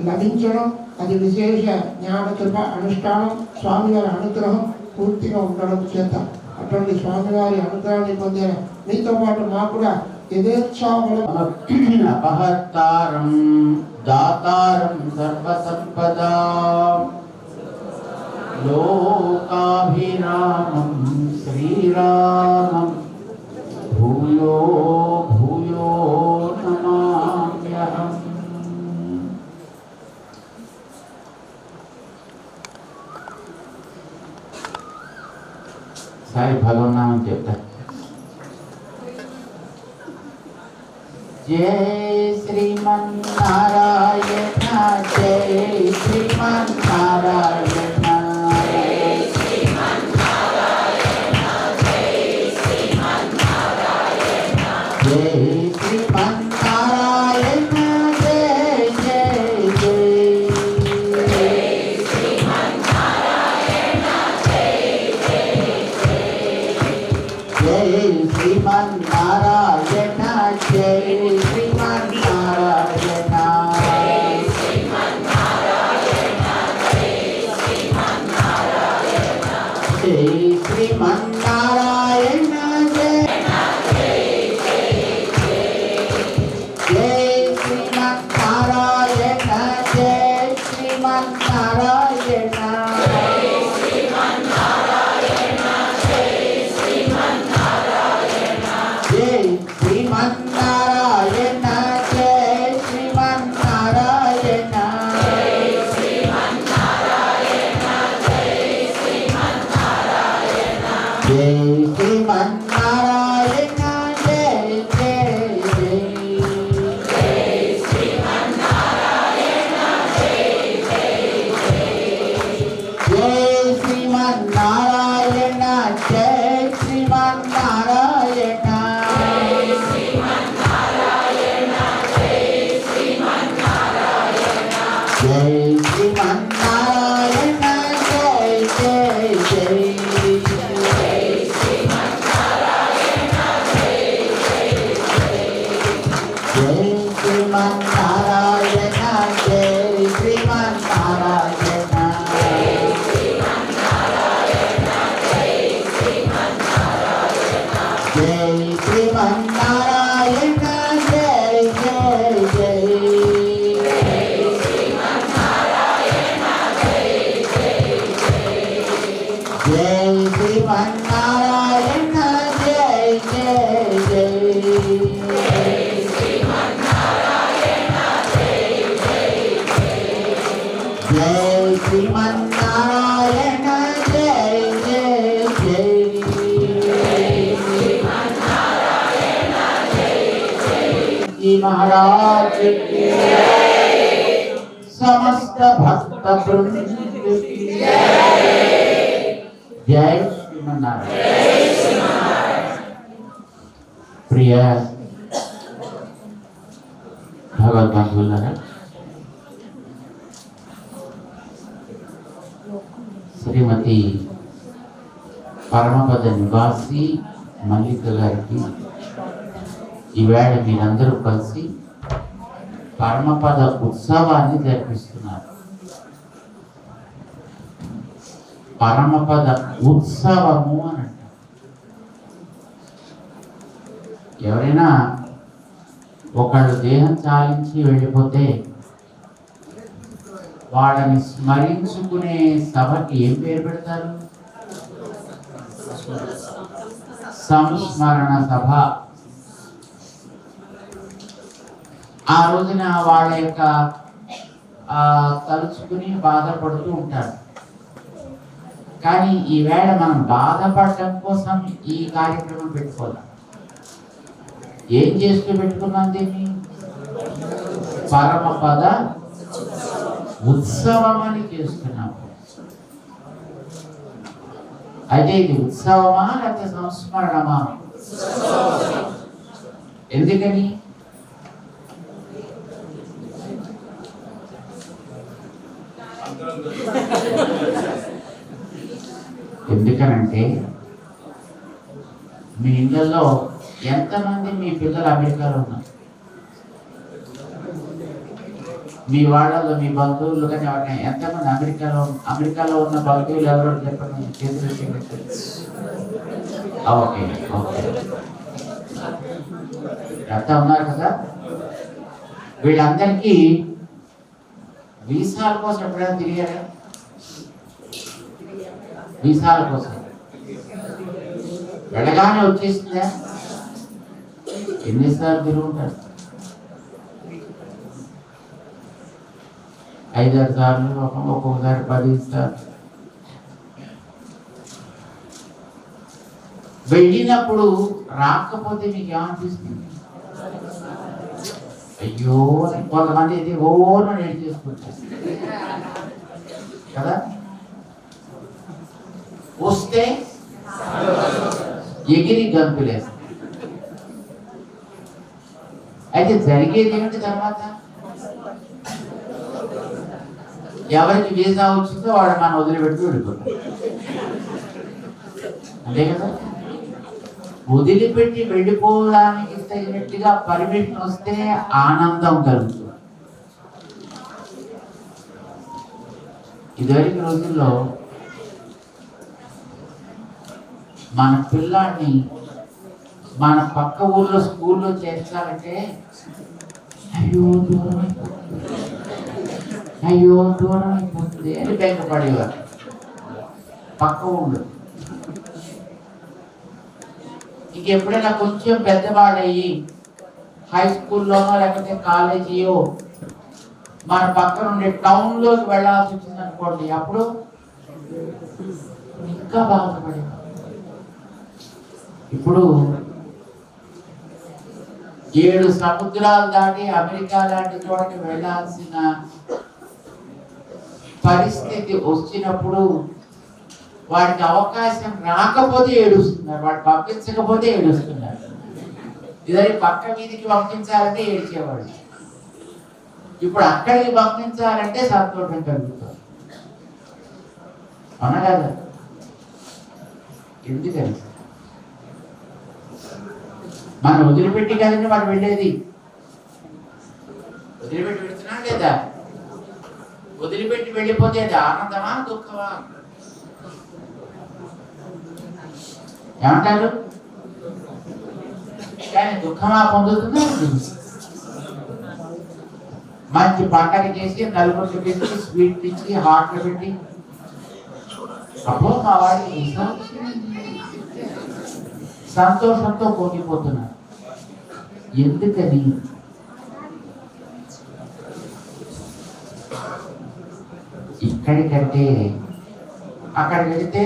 లభించడం అది విశేష జ్ఞానకృప అనుష్ఠానం స్వామివారి అనుగ్రహం పూర్తిగా ఉండడం చేత అటువంటి స్వామివారి అనుగ్రహాన్ని పొందిన మీతో పాటు మాకు కూడా అపహర్తారం దాతారం సర్వసంపదా లోకాభిరామం శ్రీరామం భూయో భూయో నమామ్యహం. సాయి భగవన్నామం చెప్తా. जय श्रीमन्नारायण जय श्रीमन्नारायण जय श्रीमन्नारायण जय श्रीमन्नारायण जय श्रीमन्नारायण जय जय जय जय श्रीमन्नारायण जय जय जय जय श्रीमन्नारायण जय महाराज समस्त भक्त वृंद जय श्रीमन्नारायण। प्रिय भगवत बंधुलारा, श्रीमती परमपद निवासी मल्लिक गाరికి ఈవేళ మీరందరూ కలిసి పరమపద ఉత్సవాన్ని జరిపిస్తున్నారు. పరమపద ఉత్సవము అని అంటారు. ఎవరైనా ఒకళ్ళు దేహం చాలించి వెళ్ళిపోతే వాళ్ళని స్మరించుకునే సభకి ఏం పేరు పెడతారు? సంస్మరణ సభ. ఆ రోజున వాళ్ళ యొక్క తలుచుకుని బాధపడుతూ ఉంటారు. కానీ ఈవేళ మనం బాధపడటం కోసం ఈ కార్యక్రమం పెట్టుకోవాలి. ఏం చేస్తూ పెట్టుకున్నాం దీన్ని? పరమపద ఉత్సవం అని చేస్తున్నాము. అయితే ఇది ఉత్సవమా లేకపోతే సంస్మరణమా? ఎందుకని? ఎందుకనంటే మీ ఇళ్ళల్లో ఎంతమంది మీ పిల్లలు అమెరికాలో ఉన్నారు? మీ వాళ్ళలో మీ బంధువులు కానీ ఎవరైనా ఎంతమంది అమెరికాలో ఉన్న బంధువులు ఎవరో చెప్పండి చేతులు. ఓకే ఓకే, అంతా ఉన్నారు కదా. వీళ్ళందరికీ వీసాల కోసం ఎప్పుడైనా తిరిగారా? వీసాల కోసం వెళ్ళగానే వచ్చేసిందా? ఎన్నిసార్లు తిరుగుంటారు? 5-6 సార్లు, ఒక్కొక్కసారి 10 సార్లు. వెళ్ళినప్పుడు రాకపోతే మీకు ఏమనిపిస్తుంది? అయ్యో, కొంతమంది ఇది ఓను నేను చేసుకుంటారు కదా. వస్తే ఎగిరి గంతులేస్తారు. అయితే జరిగేది ఏమిటి తర్వాత? ఎవరికి వీసా వచ్చిందో వాడు మనం వదిలిపెట్టి వెళ్ళిపోతాం, అంతే కదా. వదిలిపెట్టి వెళ్ళిపోవడానికి తగినట్టుగా పర్మిషన్ వస్తే ఆనందం కలుగుతుంది. ఇదివరకు రోజుల్లో మన పిల్లాన్ని మన పక్క ఊర్లో స్కూల్లో చేర్చాలంటే అయ్యో దూరం అయిపోతుంది, అయ్యో దూరం అయిపోతుంది అని బెంగపడేవారు పక్క ఊళ్ళో. ఇంకెప్పుడైనా కొంచెం పెద్దవాళ్ళయ్యి హై స్కూల్లోనో లేకపోతే కాలేజీయో మన పక్కన ఉండే టౌన్లోకి వెళ్ళాల్సి వచ్చింది అనుకోండి, అప్పుడు ఇంకా బాధపడేవారు. ఇప్పుడు 7 సముద్రాలు దాటి అమెరికా లాంటి చోటకి వెళ్ళాల్సిన పరిస్థితి వచ్చినప్పుడు వాడికి అవకాశం రాకపోతే ఏడుస్తున్నారు, వాడు పంపించకపోతే ఏడుస్తున్నారు. ఇద్దరి పక్క వీధికి పంపించాలంటే ఏడ్చేవాడు, ఇప్పుడు అక్కడికి పంపించాలంటే సంతోషం కలుగుతుంది. అవునా కదా? ఎందుకని మనం వదిలిపెట్టి కదండి మనం వెళ్ళేది. వదిలిపెట్టి వెళ్తున్నా లేదా? వదిలిపెట్టి వెళ్ళిపోతే అది ఆనందమా దుఃఖమా? ఏమంటారు? కానీ దుఃఖమా పొందుతుందా? మంచి పండగ చేసి నలుగురికి పెట్టి స్వీట్ ఇచ్చి హాట్లు పెట్టి అప్పుడు మా వాడికి సంతోషంతో పొంగిపోతున్నారు. ఎందుకని? ఇక్కడికంటే అక్కడికి వెళితే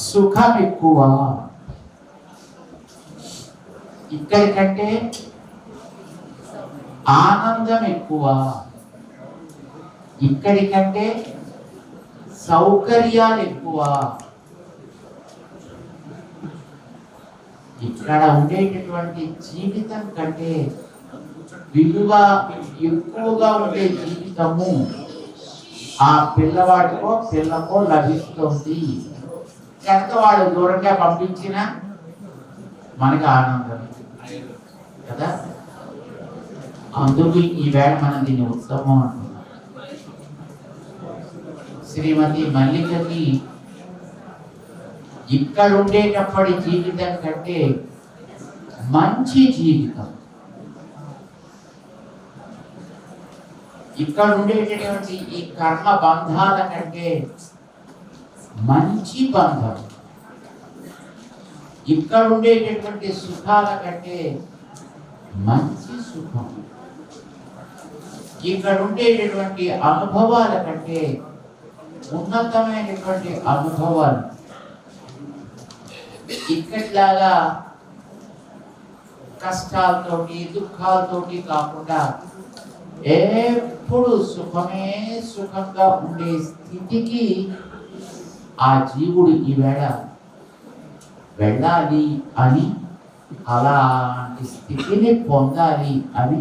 సుఖం ఎక్కువ, ఇక్కడికంటే ఆనందం ఎక్కువ, ఇక్కడికంటే సౌకర్యాలు ఎక్కువ. ఇక్కడ ఉండేటటువంటి జీవితం కంటే విలువ ఎక్కువగా ఉండే జీవితము ఆ పిల్లవాడికో పిల్లకో లభిస్తుంది. కనుక వాడు దూరంగా పంపించిన మనకి ఆనందం కదా. అందుకు ఈవేళ మనం దీన్ని ఉత్సవం అంటున్నాం. శ్రీమతి మల్లికకి ఇక్కడ ఉండేటప్పటి జీవితం కంటే మంచి జీవితం, ఇక్కడ ఉండేటటువంటి ఈ కర్మ బంధాల కంటే మంచి బంధం, ఇక్కడ ఉండేటటువంటి సుఖాల కంటే మంచి సుఖం, ఇక్కడ ఉండేటటువంటి అనుభవాల కంటే ఉన్నతమైనటువంటి అనుభవాలు. ఇక్కడిలాగా కష్టాలతోటి దుఃఖాలతోటి కాకుండా ఎప్పుడు సుఖమే సుఖంగా ఉండే స్థితికి ఆ జీవుడు ఈవేళ వెళ్ళాలి అని, అలాంటి స్థితిని పొందాలి అని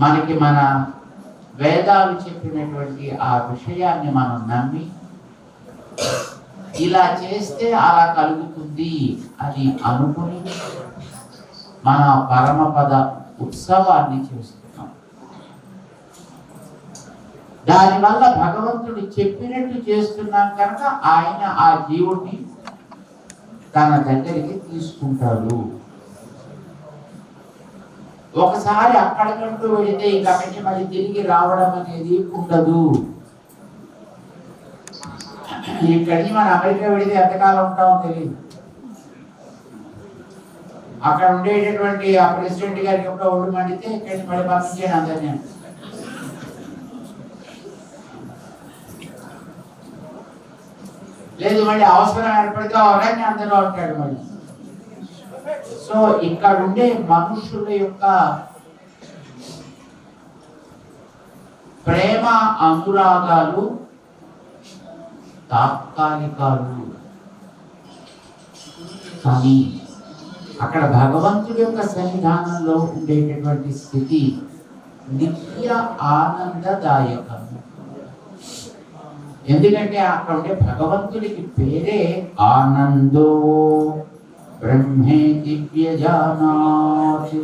మనకి మన వేదాలు చెప్పినటువంటి ఆ విషయాన్ని మనం నమ్మి ఇలా చేస్తే అలా కలుగుతుంది అని అనుకుని మన పరమపద ఉత్సవాన్ని చేస్తున్నాం. దానివల్ల భగవంతుడు చెప్పినట్టు చేస్తున్నాం కనుక ఆయన ఆ జీవుడిని తన దగ్గరికి తీసుకుంటాడు. ఒకసారి అక్కడికంటూ వెళితే ఇక అక్కడికి మళ్ళీ తిరిగి రావడం అనేది ఉండదు. ఇక్కడికి మన అమెరికా వెళితే ఎంతకాలం ఉంటామో తెలియదు. అక్కడ ఉండేటటువంటి ఆ ప్రెసిడెంట్ గారికి ఎప్పుడో ఒళ్ళు మండితే ఇక్కడికి మళ్ళీ పంపించాను అందరినీ. లేదు మళ్ళీ అవసరం ఏర్పడితే అవన్నీ అందరూ ఉంటాడు మళ్ళీ. సో ఇక్కడ ఉండే మనుషుల యొక్క ప్రేమ అనురాగాలు తాత్కాలికాలు, కానీ అక్కడ భగవంతుడి యొక్క సన్నిధానంలో ఉండేటటువంటి స్థితి నిత్య ఆనందదాయకం. ఎందుకంటే అక్కడ ఉండే భగవంతుడికి పేరే ఆనందో బ్రహ్మే దివ్యజానాత్.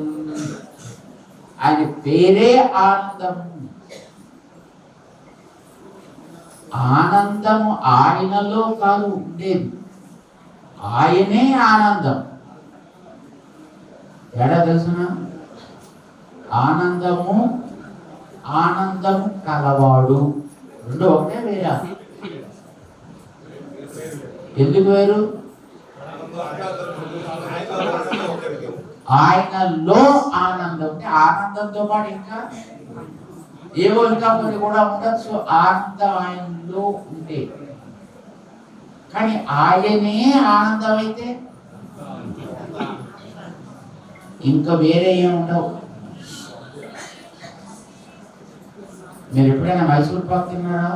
ఆయన పేరే ఆనందం. ఆనందము ఆయనలో కాదు ఉండేది, ఆయనే ఆనందం. ఎలా తెలుసున? ఆనందము ఆనందము కలవాడు రెండు ఒకటే వేరా? ఎందుకు వేరు? ఆయనలో ఆనందం అంటే ఆనందంతో పాటు ఇంకా ఏవో ఇంకా కొన్ని కూడా ఉండొచ్చు. ఆనందం ఆయనలో ఉంటే, కానీ ఆయనే ఆనందం అయితే ఇంకా వేరే ఏమి ఉండవు. మీరు ఎప్పుడైనా మైసూర్ పాక్ తిన్నారా?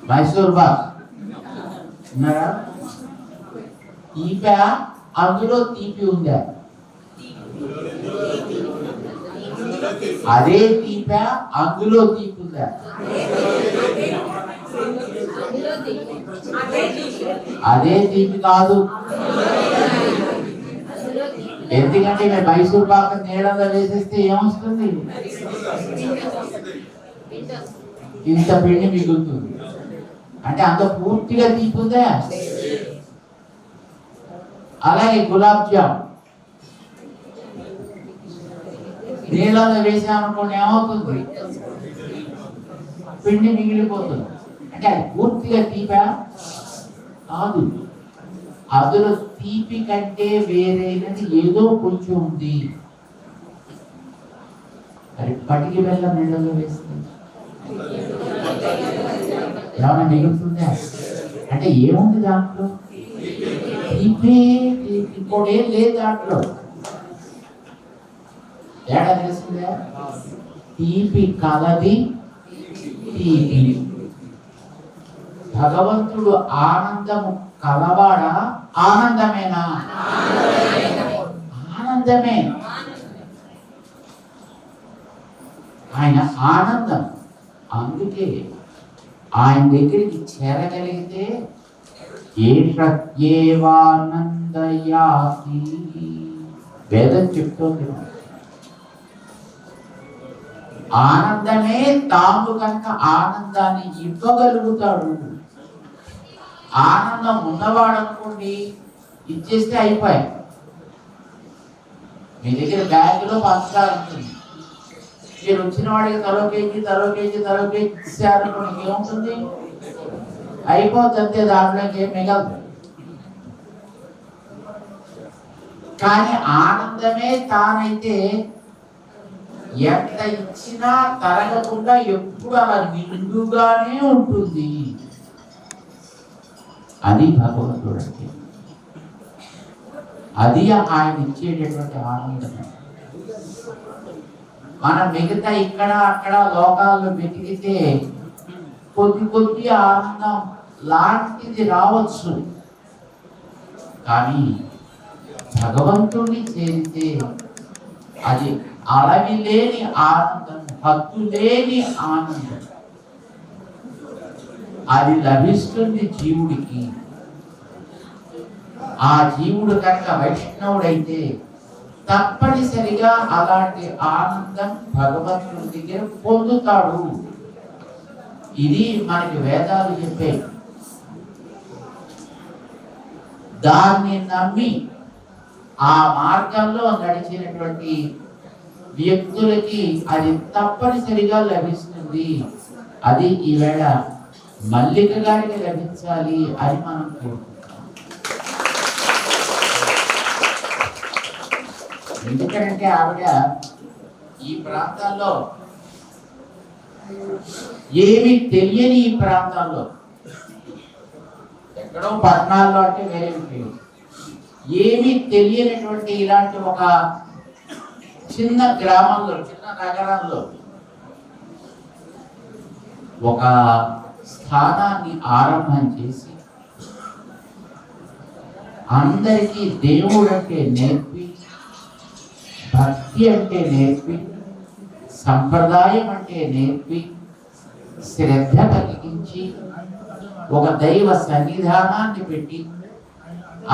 మైసూర్ పాక్ తిన్నారా? తీపా? అందులో తీపి ఉందా? అదే తీపా? అందులో తీపి ఉందా? అదే తీపి కాదు. ఎందుకంటే మేము మైసూర్ పాక నీళ్ళలో వేసేస్తే ఏమొస్తుంది? ఇంత పిండి మిగులుతుంది. అంటే అంత పూర్తిగా తీపుందా? అలాగే గులాబ్ జామ్ నీళ్ళలో వేసామనుకోండి ఏమవుతుంది? పిండి మిగిలిపోతుంది. అంటే అది పూర్తిగా తీపా కాదు. అందులో తీపి కంటే వేరైనది ఏదో కొంచెం ఉంది. మరి పటికి బెల్లం నీళ్ళలో వేస్తే ఏమైనా మిగులుతుందా? అంటే ఏముంది దాంట్లో? తీపి, ఇంకోటి ఏం లేదు దాంట్లో. తేడా తెలిసిందా? తీపి కలది తీపి. భగవంతుడు ఆనందము కలవాడా? ఆనందమేనా? ఆనందమే. ఆయన ఆనందం. అందుకే ఆయన దగ్గరికి చేరగలిగితే ఏషత్యేవానందయాతి వేదం చెప్తోంది. ఆనందమే తాను కనుక ఆనందాన్ని ఇవ్వగలుగుతాడు. ఆనందం ఉన్నవాడు అనుకోండి, ఇచ్చేస్తే అయిపోయాయి. మీ దగ్గర బ్యాగ్లో పంచదార ఉంటుంది. మీరు వచ్చిన వాడికి తలో కేజీ ఇచ్చారనుకోండి, ఏముంటుంది? అయిపోతుంది, దాంట్లో ఏం మిగలదు. కానీ ఆనందమే తానైతే ఎంత ఇచ్చినా తరగకుండా ఎప్పుడు అలా నిండుగానే ఉంటుంది. అది భగవంతుడు అంటే. అది ఆయన ఇచ్చేటటువంటి ఆనందం. మనం మిగతా ఇక్కడ అక్కడ లోకాల్లో వెతికితే కొద్ది ఆనందం లాంటిది రావచ్చు, కానీ భగవంతుడిని చేరితే అది అలవి లేని ఆనందం, హద్దు లేని ఆనందం. అది లభిస్తుంది జీవుడికి. ఆ జీవుడు కనుక వైష్ణవుడైతే తప్పనిసరిగా అలాంటి ఆనందం భగవంతుడి దగ్గర పొందుతాడు. ఇది మనకి వేదాలు చెప్పే. దాన్ని నమ్మి ఆ మార్గంలో నడిచినటువంటి వ్యక్తులకి అది తప్పనిసరిగా లభిస్తుంది. అది ఈవేళ మల్లిక గారికి లభించాలి అని మనం కోరుకుంటాం. ఎందుకంటే ఆవిడ ఈ ప్రాంతాల్లో ఏమి తెలియని ఈ ప్రాంతాల్లో ఎక్కడో పట్టణాల్లో అంటే వేరే విషయం, ఏమి తెలియనటువంటి ఇలాంటి ఒక చిన్న గ్రామంలో, చిన్న నగరంలో ఒక స్థానాన్ని ఆరంభం చేసి అందరికీ దేవుడు అంటే నేర్పి, భక్తి అంటే నేర్పి, సంప్రదాయం అంటే నేర్పి, శ్రద్ధ కలిగించి ఒక దైవ సన్నిధానాన్ని పెట్టి,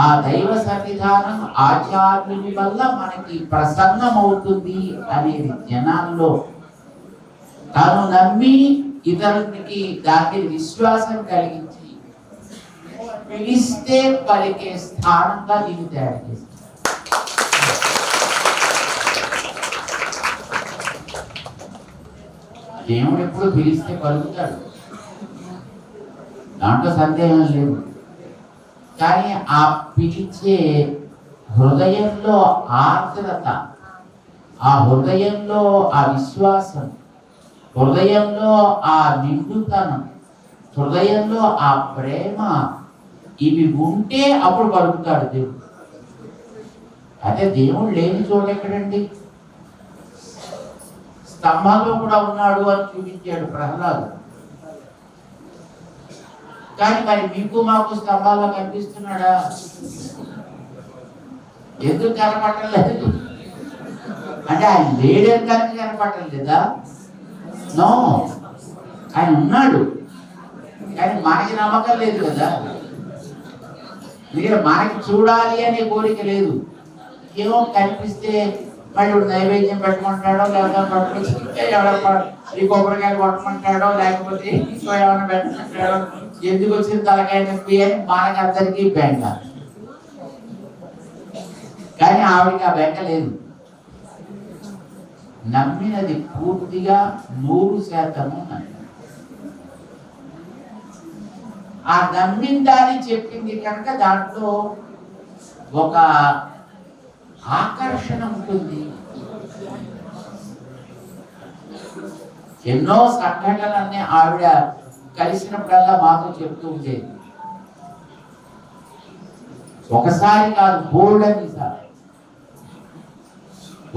ఆ దైవ సన్నిధానం ఆచార్యుని వల్ల మనకి ప్రసన్నమవుతుంది అనేది జనాల్లో తాను నమ్మి ఇతరునికి దానికి విశ్వాసం కలిగించి పిలిస్తే పలికే స్థానంగా దీన్ని తయారు చేస్తుంది. దేవుడు ఎప్పుడు పిలిస్తే పలుకుతాడు, దాంట్లో సందేహం లేదు. కానీ ఆ పిలిచే హృదయంలో ఆర్ద్రత, ఆ హృదయంలో ఆ విశ్వాసం, హృదయంలో ఆ నిండుతనం, హృదయంలో ఆ ప్రేమ, ఇవి ఉంటే అప్పుడు పలుకుతాడు దేవుడు. అదే దేవుడు లేని చోట ఎక్కడండి? స్తంభంలో కూడా ఉన్నాడు అని చూపించాడు ప్రహ్లాదు. కానీ మరి మీకు మాకు స్తంభాల్లో కనిపిస్తున్నాడా? ఎందుకు కనపడలేదు? అంటే ఆయన లేడని కనుక కనపడలేదా? నో, ఆయన ఉన్నాడు, కానీ మనకి నమ్మకం లేదు కదా. మీరు మనకి చూడాలి అనే కోరిక లేదు. ఏమో కనిపిస్తే మళ్ళీ నైవేద్యం పెట్టమంటాడో, లేకపోతే ఈ కొబ్బరికాయలు కొట్టమంటాడో, లేకపోతే ఇంకో ఏమైనా పెట్టమంటాడో, ఎందుకు వచ్చిన తలకాయ నొప్పి అని మనకి అందరికీ బెంగ. కానీ ఆవిడకి ఆ బెంగ లేదు. నమ్మినది పూర్తిగా 100% ఆ నమ్మిందని చెప్పింది కనుక దాంట్లో ఒక ఆకర్షణ ఉంటుంది. ఎన్నో సంఘటనలన్నీ ఆవిడ కలిసినప్పుడల్లా మాతో చెప్తూ ఉండేది. ఒకసారి కాదు, బోల్డని సార్,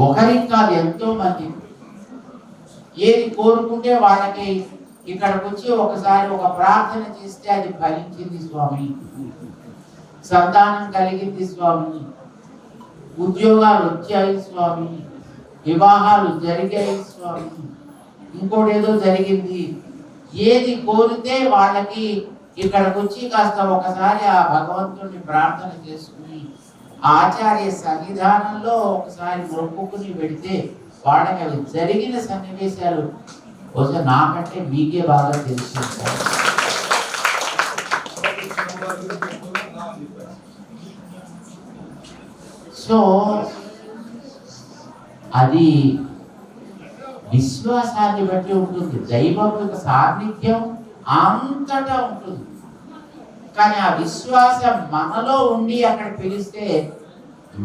ఒకరికి కాదు, ఎంతో మంది ఏది కోరుకుంటే వాళ్ళకి ఇక్కడికి వచ్చి ఒకసారి ఒక ప్రార్థన చేస్తే అది ఫలించింది స్వామి, సంతానం కలిగింది స్వామి, ఉద్యోగాలు వచ్చాయి స్వామి, వివాహాలు జరిగాయి స్వామి, ఇంకోటి ఏదో జరిగింది. ఏది కోరితే వాళ్ళకి ఇక్కడికి వచ్చి కాస్త ఒకసారి ఆ భగవంతుడిని ప్రార్థన చేసుకుని ఆచార్య సన్నిధానంలో ఒకసారి మొక్కుకుని పెడితే వాళ్ళకి అవి జరిగిన సన్నివేశాలు బహుశా నాకంటే మీకే బాగా తెలుసు. సో అది విశ్వాసాన్ని బట్టి ఉంటుంది. దైవం యొక్క సాన్నిధ్యం అంతటా ఉంటుంది. కానీ ఆ విశ్వాసం మనలో ఉండి అక్కడ పిలిస్తే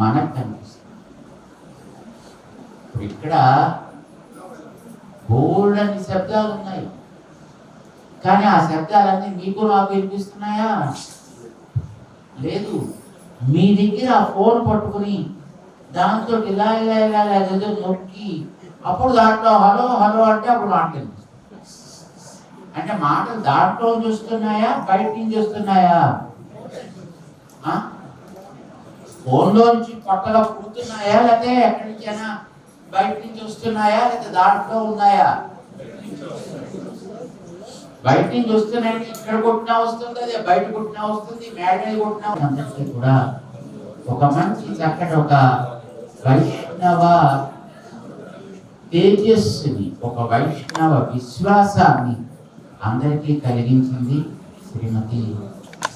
మనకు కనిపిస్తుంది. ఇక్కడ బోల్డని శబ్దాలు ఉన్నాయి, కానీ ఆ శబ్దాలన్నీ మీకు నాకు వినిపిస్తున్నాయా? లేదు. మీ దగ్గర ఆ ఫోన్ పట్టుకుని దాంతో ఇలా ఇలా ఇలా ఏదో నొక్కి అప్పుడు దాంట్లో హలో హలో అంటే అప్పుడు మాటలు అంటే మాటలు దాంట్లో చూస్తున్నాయా, బయట నుంచి వస్తున్నాయా? ఫోన్లోంచి పక్కన పుడుతున్నాయా, లేకపోతే ఎక్కడి నుంచైనా బయట నుంచి వస్తున్నాయా, లేకపోతే దాంట్లో ఉన్నాయా? బయట నుంచి వస్తున్నాయంటే ఇక్కడ కొట్టినా వస్తుంది, అదే బయట కొట్టినా వస్తుంది, మేడ మీద కొట్టినా అందరికీ కూడా ఒక మంచి చక్కటి ఒక వైష్ణవ తేజస్సుని, ఒక వైష్ణవ విశ్వాసాన్ని అందరికీ కలిగించింది శ్రీమతి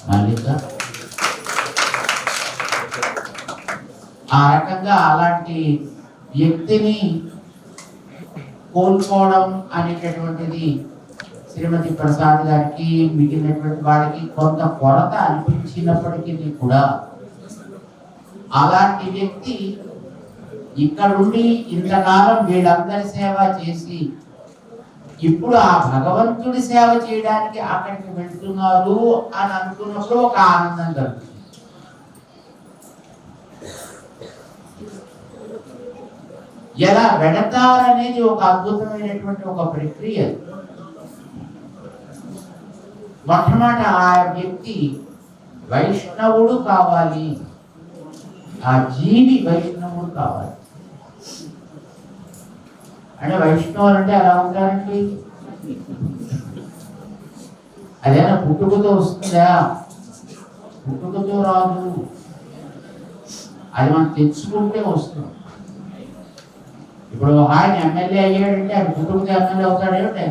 మల్లిక. ఆ రకంగా అలాంటి వ్యక్తిని కోల్పోవడం అనేటటువంటిది శ్రీమతి ప్రసాద్ గారికి, మిగిలినటువంటి వాడికి కొంత కొరత అనిపించినప్పటికీ కూడా అలాంటి వ్యక్తి ఇక్కడుండి ఇంతకాలం వీళ్ళందరి సేవ చేసి ఇప్పుడు ఆ భగవంతుడి సేవ చేయడానికి అక్కడికి వెళ్తున్నారు అని అనుకున్నప్పుడు ఒక ఆనందం కలుగుతుంది. ఎలా వెడతారనేది ఒక అద్భుతమైనటువంటి ఒక ప్రక్రియ. మొట్టమొదట ఆ వ్యక్తి వైష్ణవుడు కావాలి, ఆ జీవి వైష్ణవుడు కావాలి. అంటే వైష్ణవులు అంటే ఎలా ఉంటారండి? అదేనా పుట్టుకతో వస్తుందా? పుట్టుకతో రాదు, అది మనం తెచ్చుకుంటే వస్తుంది. ఇప్పుడు ఆయన ఎమ్మెల్యే అయ్యాడంటే ఆయన పుట్టుకతో ఎమ్మెల్యే అవుతాడేమిటి?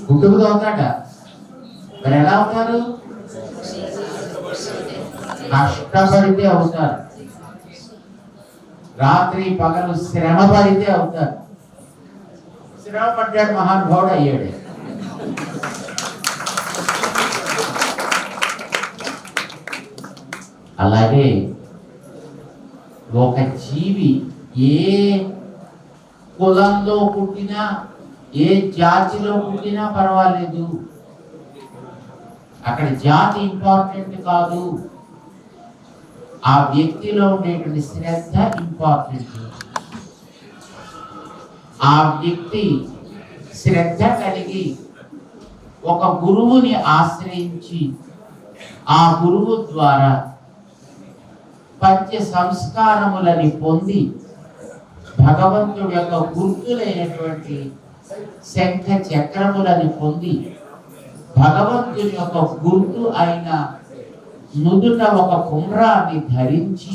పుట్టుకతో అవుతాడ? మరి ఎలా అవుతారు? కష్టపడితే అవుతారు, రాత్రి పగలు శ్రమ పడితే అవుతారు. శ్రమ పడ్డాడు, మహానుభావుడు అయ్యాడు. అలాగే ఒక జీవి ఏ కులంలో పుట్టినా, ఏ జాతిలో పుట్టినా పర్వాలేదు, అక్కడ జాతి ఇంపార్టెంట్ కాదు, ఆ వ్యక్తిలో ఉండేటువంటి శ్రద్ధ ఇంపార్టెంట్. ఆ వ్యక్తి శ్రద్ధ కలిగి ఒక గురువుని ఆశ్రయించి ఆ గురువు ద్వారా పంచ సంస్కారములని పొంది భగవంతుడి యొక్క గుర్తులైనటువంటి శంఖ చక్రములని పొంది భగవంతుని యొక్క గుర్తు అయిన నుదుట ఒక కుండ్రాన్ని ధరించి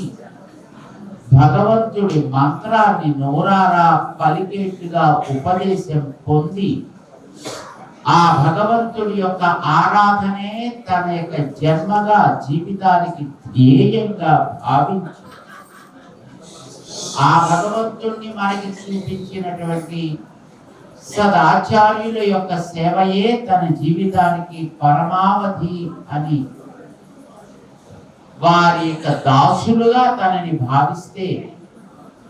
భగవంతుడి మంత్రాన్ని నోరారా పలికేట్టుగా ఉపదేశం పొంది ఆ భగవంతుడి యొక్క ఆరాధనే తన యొక్క జన్మగా జీవితానికి ధ్యేయంగా భావించి ఆ భగవంతుడిని మనకి చూపించినటువంటి సదాచార్యుల యొక్క సేవయే తన జీవితానికి పరమావధి అని వారి యొక్క దాసులుగా తనని భావిస్తే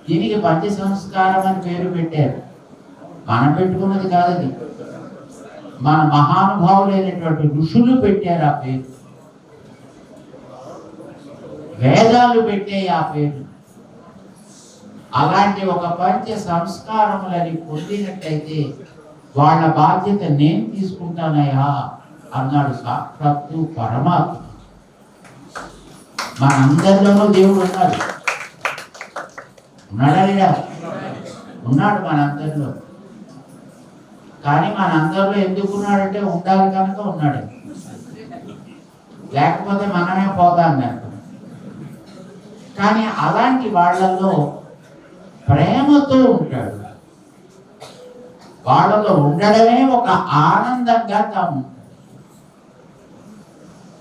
దీనికి పంచ సంస్కారం అని పేరు పెట్టారు. మనం పెట్టుకున్నది కాదది, మన మహానుభావులైనటువంటి ఋషులు పెట్టారు ఆ పేరు, వేదాలు పెట్టే ఆ పేరు. అలాంటి ఒక పంచ సంస్కారములని పొందినట్లయితే వాళ్ళ బాధ్యత నేను తీసుకుంటానయ్యా అన్నాడు సాక్షాత్తు పరమాత్మ. మనందరిలోనూ దేవుడు ఉన్నాడు, ఉన్నాడా లేదా? ఉన్నాడు మనందరిలో. కానీ మనందరిలో ఎందుకు ఉన్నాడంటే ఉండాలి కనుక ఉన్నాడు, లేకపోతే మనమే పోతాం కనుక. కానీ అలాంటి వాళ్ళలో ప్రేమతో ఉంటాడు, వాళ్ళలో ఉండడమే ఒక ఆనందంగా తాము.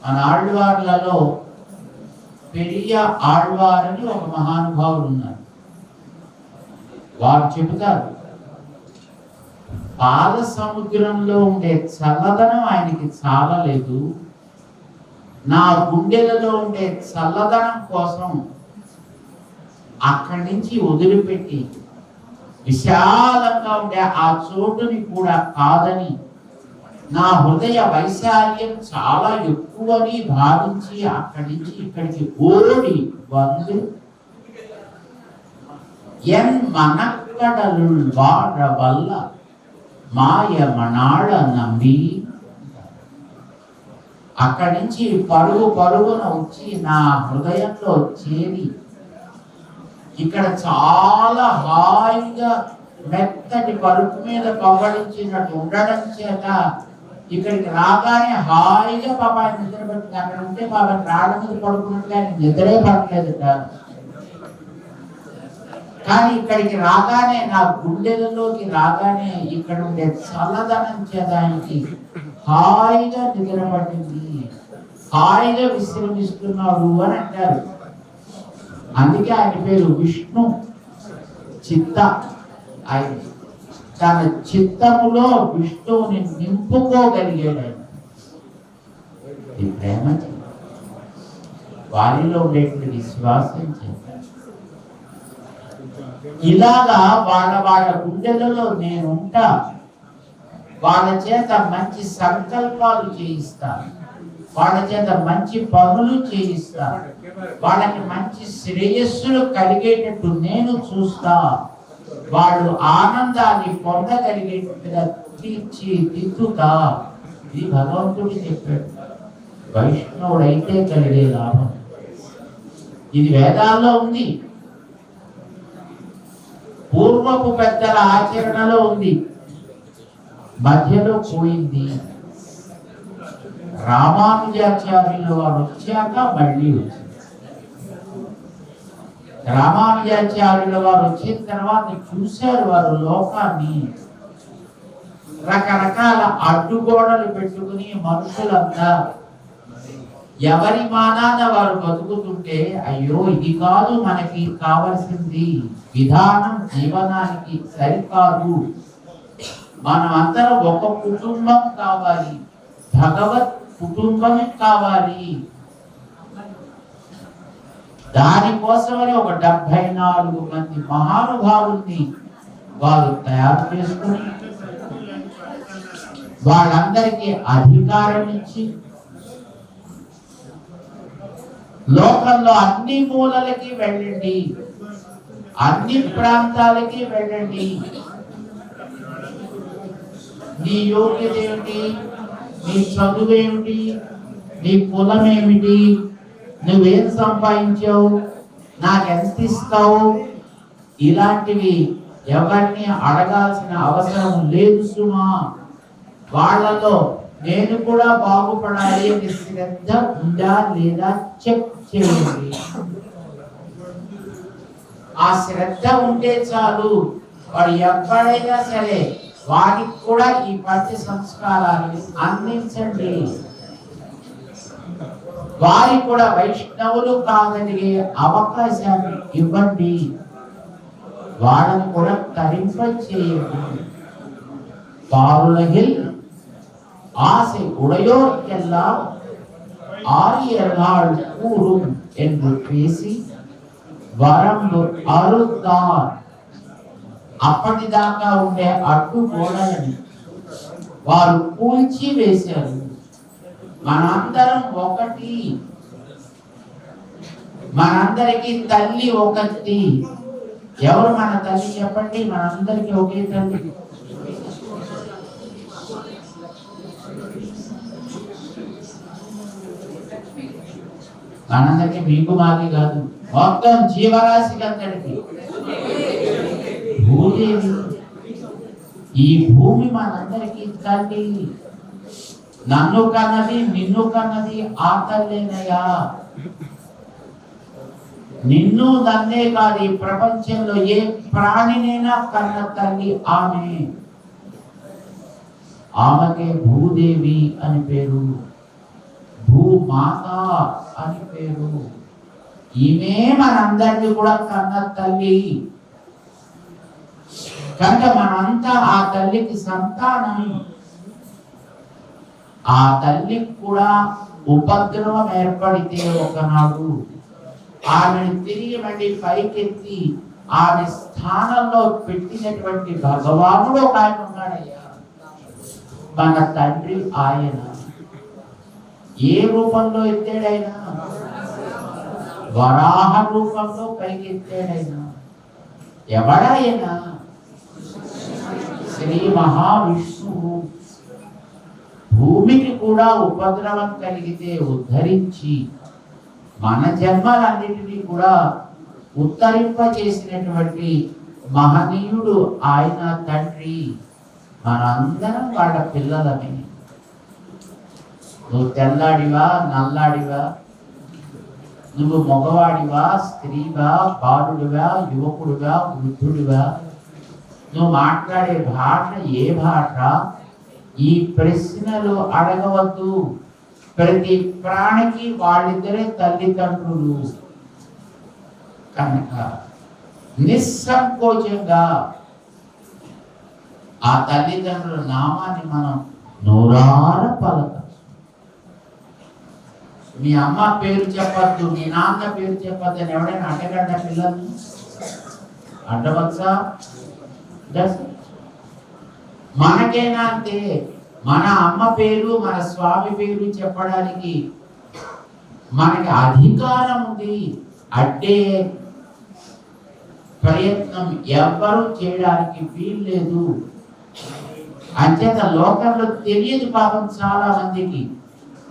మన ఆళ్వార్లలో పెరియ ఆళ్వారని ఒక మహానుభావులు ఉన్నారు. వారు చెబుతారు, పాల సముద్రంలో ఉండే చల్లదనం ఆయనకి చాలలేదు, నా గుండెలలో ఉండే చల్లదనం కోసం అక్కడి నుంచి వదిలిపెట్టి విశాలంగా ఉండే ఆ చోటుని కూడా కాదని నా హృదయ వైశాల్యం చాలా ఎక్కువని భావించి అక్కడి నుంచి ఇక్కడికి ఓడి వందు ఎన్ మనక్కడలు వాడ వల్ల మాయమనాళ నమ్మి అక్కడి నుంచి పరుగున వచ్చి నా హృదయంలో చేరి ఇక్కడ చాలా హాయిగా మెత్తటి పరుపు మీద పవ్వడించినట్టు ఉండడం చేత ఇక్కడికి రాగానే హాయిగా పాప ఆయన నిద్ర పడుతుంది. అక్కడ ఉంటే పాప రాళ్ళ మీద పడుకున్నట్టుగా ఆయన నిద్రే పడలేదుట. కానీ ఇక్కడికి రాగానే, నా గుండెలలోకి రాగానే ఇక్కడ ఉండే చల్లదనం చేత ఆయనకి హాయిగా నిద్ర పట్టింది, హాయిగా విశ్రమిస్తున్నాడు అని అంటారు. అందుకే ఆయన పేరు విష్ణు చిత్త. ఆయన తన చిత్తములో విష్ణువుని నింపుకోగలిగాడు. ఆయన ఈ ప్రేమ వారిలో ఉండేటువంటి విశ్వాసం చేత ఇలాగా వాళ్ళ గుండెలలో నేనుంటా, వాళ్ళ చేత మంచి సంకల్పాలు చేయిస్తా, వాళ్ళ చేత మంచి పనులు చేయిస్తా, వాళ్ళకి మంచి శ్రేయస్సులు కలిగేటట్టు నేను చూస్తా, వాళ్ళు ఆనందాన్ని పొందగలిగేట్టుగా తీర్చిదిద్దుతా. ఇది భగవంతుడు చెప్పాడు. వైష్ణవుడైతే కలిగే లాభం ఇది వేదాల్లో ఉంది, పూర్వపు పెద్దల ఆచరణలో ఉంది, మధ్యలో పోయింది. రామానుజాచార్యుల వారు వచ్చాక మళ్ళీ వచ్చింది. రామానుజాచార్యుల వారు వచ్చిన తర్వాత చూశారు వారు లోకాన్ని. రకరకాల అడ్డుగోడలు పెట్టుకుని మనుషులంతా ఎవరి మానాన వారు బతుకుతుంటే, అయ్యో ఇది కాదు మనకి కావలసింది, విధానం జీవనానికి సరికాదు, మనం అందరం ఒక కుటుంబం కావాలి, భగవత్ కుటుంబం కావాలి. దానికోసమని ఒక 74 మంది మహానుభావుల్ని వారు తయారు చేసుకుని వాళ్ళందరికీ అధికారం ఇచ్చి లోకంలో అన్ని మూలలకి వెళ్ళండి, అన్ని ప్రాంతాలకి వెళ్ళండి, నీ యోగ్యత ఏమిటి, నీ చదువు ఏమిటి, నీ కులం ఏమిటి, నువ్వేం సంపాదించావు, నాకెంత ఇస్తావు, ఇలాంటివి ఎవరిని అడగాల్సిన అవసరం లేదు సుమా. వాళ్ళలో నేను కూడా బాగుపడాలి అని శ్రద్ధ ఉందా లేదా చెక్ చేయండి. ఆ శ్రద్ధ ఉంటే చాలు, వాడు ఎక్కడైనా సరే వారికి కూడా ఈ పద్య సంస్కారాన్ని అందించండి. వారికి కూడా వైష్ణవులు కాగలిగే అవకాశాన్ని ఇవ్వండి, వాళ్ళని కూడా తరింప చేయండి. பாருலகில் ஆசை உடையோர்க்கெல்லாம் ஆரியர்கள் கூறும் என்று பேசி வரம்பு அறுத்தார். అప్పటిదాకా ఉండే అడ్డు గోడలని వారు కూల్చి వేశారు. మనందరం ఒకటి, మనందరికి తల్లి ఒకటి. ఎవరు మన తల్లి చెప్పండి? మనందరికి ఒకే తల్లి. మనందరికి మీకు మాకి కాదు, మొత్తం జీవరాశికి అందరికి. భూదేవి, ఈ భూమి మనందరికి తల్లి. నన్ను కన్నది నిన్ను కన్నది ఆ తల్లేనయ్యా. నిన్ను నన్నే కాదు, ఈ ప్రపంచంలో ఏ ప్రాణినైనా కన్న తల్లి ఆమె. ఆమెకే భూదేవి అని పేరు, భూమాత అని పేరు. ఈమె మనందరినీ కూడా కన్న తల్లి. కనుక మనంతా ఆ తల్లికి సంతానం. ఆ తల్లికి కూడా ఉపద్రవం ఏర్పడితే ఒకనాడు ఆమెను తిరిగి మళ్ళీ పైకెత్తి ఆమె స్థానంలో పెట్టినటువంటి భగవానుడు ఒక ఆయన ఉన్నాడయ్యా, మన తండ్రి. ఆయన ఏ రూపంలో ఎత్తాడైనా? వరాహ రూపంలో పైకి ఎత్తాడైనా. ఎవడైనా? శ్రీ మహావిష్ణువు. భూమికి కూడా ఉపద్రవం కలిగితే ఉద్ధరించి మన జన్మలన్నిటినీ కూడా ఉత్తరింప చేసినటువంటి మహనీయుడు ఆయన తండ్రి. మనందరం వాళ్ళ పిల్లలమే. నువ్వు తెల్లాడివా నల్లాడివా, నువ్వు మగవాడివా స్త్రీవా బాలుడివా యువకుడివా వృద్ధుడివా, నువ్వు మాట్లాడే భాష ఏ భాష, ఈ ప్రశ్నలు అడగవద్దు. ప్రతి ప్రాణికి వాళ్ళిద్దరే తల్లిదండ్రులు కనుక నిస్సంకోచంగా ఆ తల్లిదండ్రుల నామాన్ని మనం నోరార పలక. మీ అమ్మ పేరు చెప్పద్దు, మీ నాన్న పేరు చెప్పద్దు అని ఎవడైనా అడ్డగడ్డ పిల్లల్ని అడ్డవచ్చా? మనకేనా అంతే. మన అమ్మ పేరు మన స్వామి పేరు చెప్పడానికి మనకి అధికారం ఉంది. అడ్డే ప్రయత్నం ఎవ్వరూ చేయడానికి వీల్లేదు. అంచేత లోకంలో తెలియదు పాపం చాలా మందికి.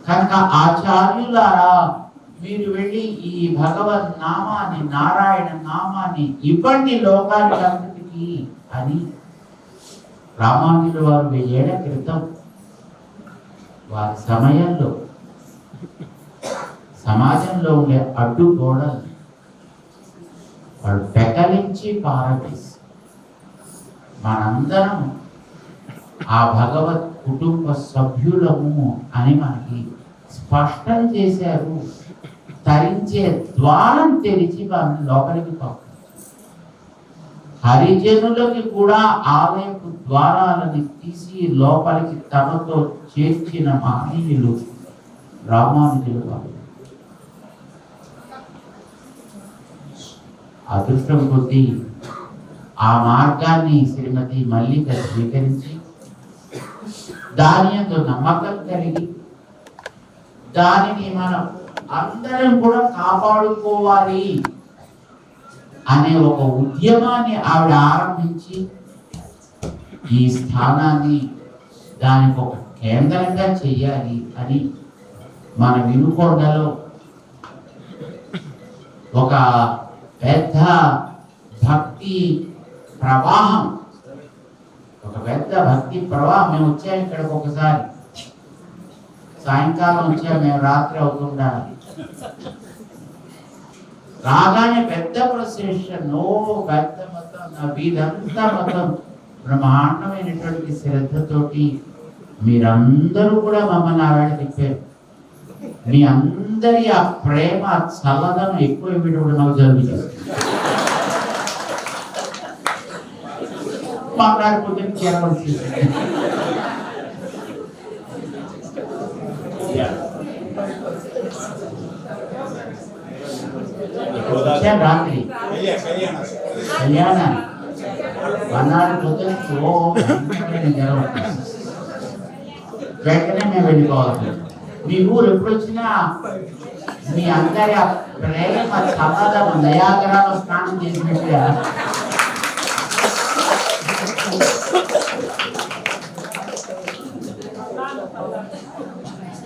కనుక ఆచార్యులారా, మీరు వెళ్ళి ఈ భగవద్ నామాన్ని నారాయణ నామాన్ని ఇవ్వండి లోకానికంతటికి అని రామానుజుల వారు 1000 ఏళ్ల క్రితం వారి సమయంలో సమాజంలో ఉండే అడ్డుగోడలు వాళ్ళు పెకలించి పారవేసి మనందరం ఆ భగవత్ కుటుంబ సభ్యులము అని మనకి స్పష్టం చేశారు. తరించే ద్వారం తెరిచి వారిని లోపలికి పంపారు. హరిజనులకి కూడా ఆలయపు ద్వారాలని తీసి లోపలికి తమతో చేర్చిన మహనీయులు రామానుజులు వారు. అదృష్టం కొద్దీ ఆ మార్గాన్ని శ్రీమతి మల్లిక స్వీకరించి దాని యందు నమ్మకం కలిగి దానిని మనం అందరం కూడా కాపాడుకోవాలి అనే ఒక ఉద్యమాన్ని ఆవిడ ఆరంభించి ఈ స్థానాన్ని దానికి ఒక కేంద్రంగా చెయ్యాలి అని మన వినుకొండలో ఒక పెద్ద భక్తి ప్రవాహం, ఒక పెద్ద భక్తి ప్రవాహం. మేము వచ్చాము ఇక్కడికి ఒకసారి సాయంకాలం వచ్చాము, మేము రాత్రి అవుతుండాలి. రాగానే పెద్ద ప్రొసెషన్, పెద్ద మొత్తం వీరంతా మొత్తం బ్రహ్మాండమైనటువంటి శ్రద్ధతోటి మీరందరూ కూడా మమ్మల్ని ఆవేళ తిప్పారు. మీ అందరి ఆ ప్రేమ చల్లదనం ఎక్కువ ఇవ్వడం నాకు జరుగుతుంది. మాట్లాడుకుంటే చేరవలసి రాత్రి కళ్యాణ వన్నాడు పొద్దున వెంటనే మేము వెళ్ళిపోవాలి. మీ ఊరు ఎప్పుడు వచ్చినా మీ అందరి ఆ ప్రేమ చల్లదనం దయాగరాలు స్నానం చేసినట్టుగా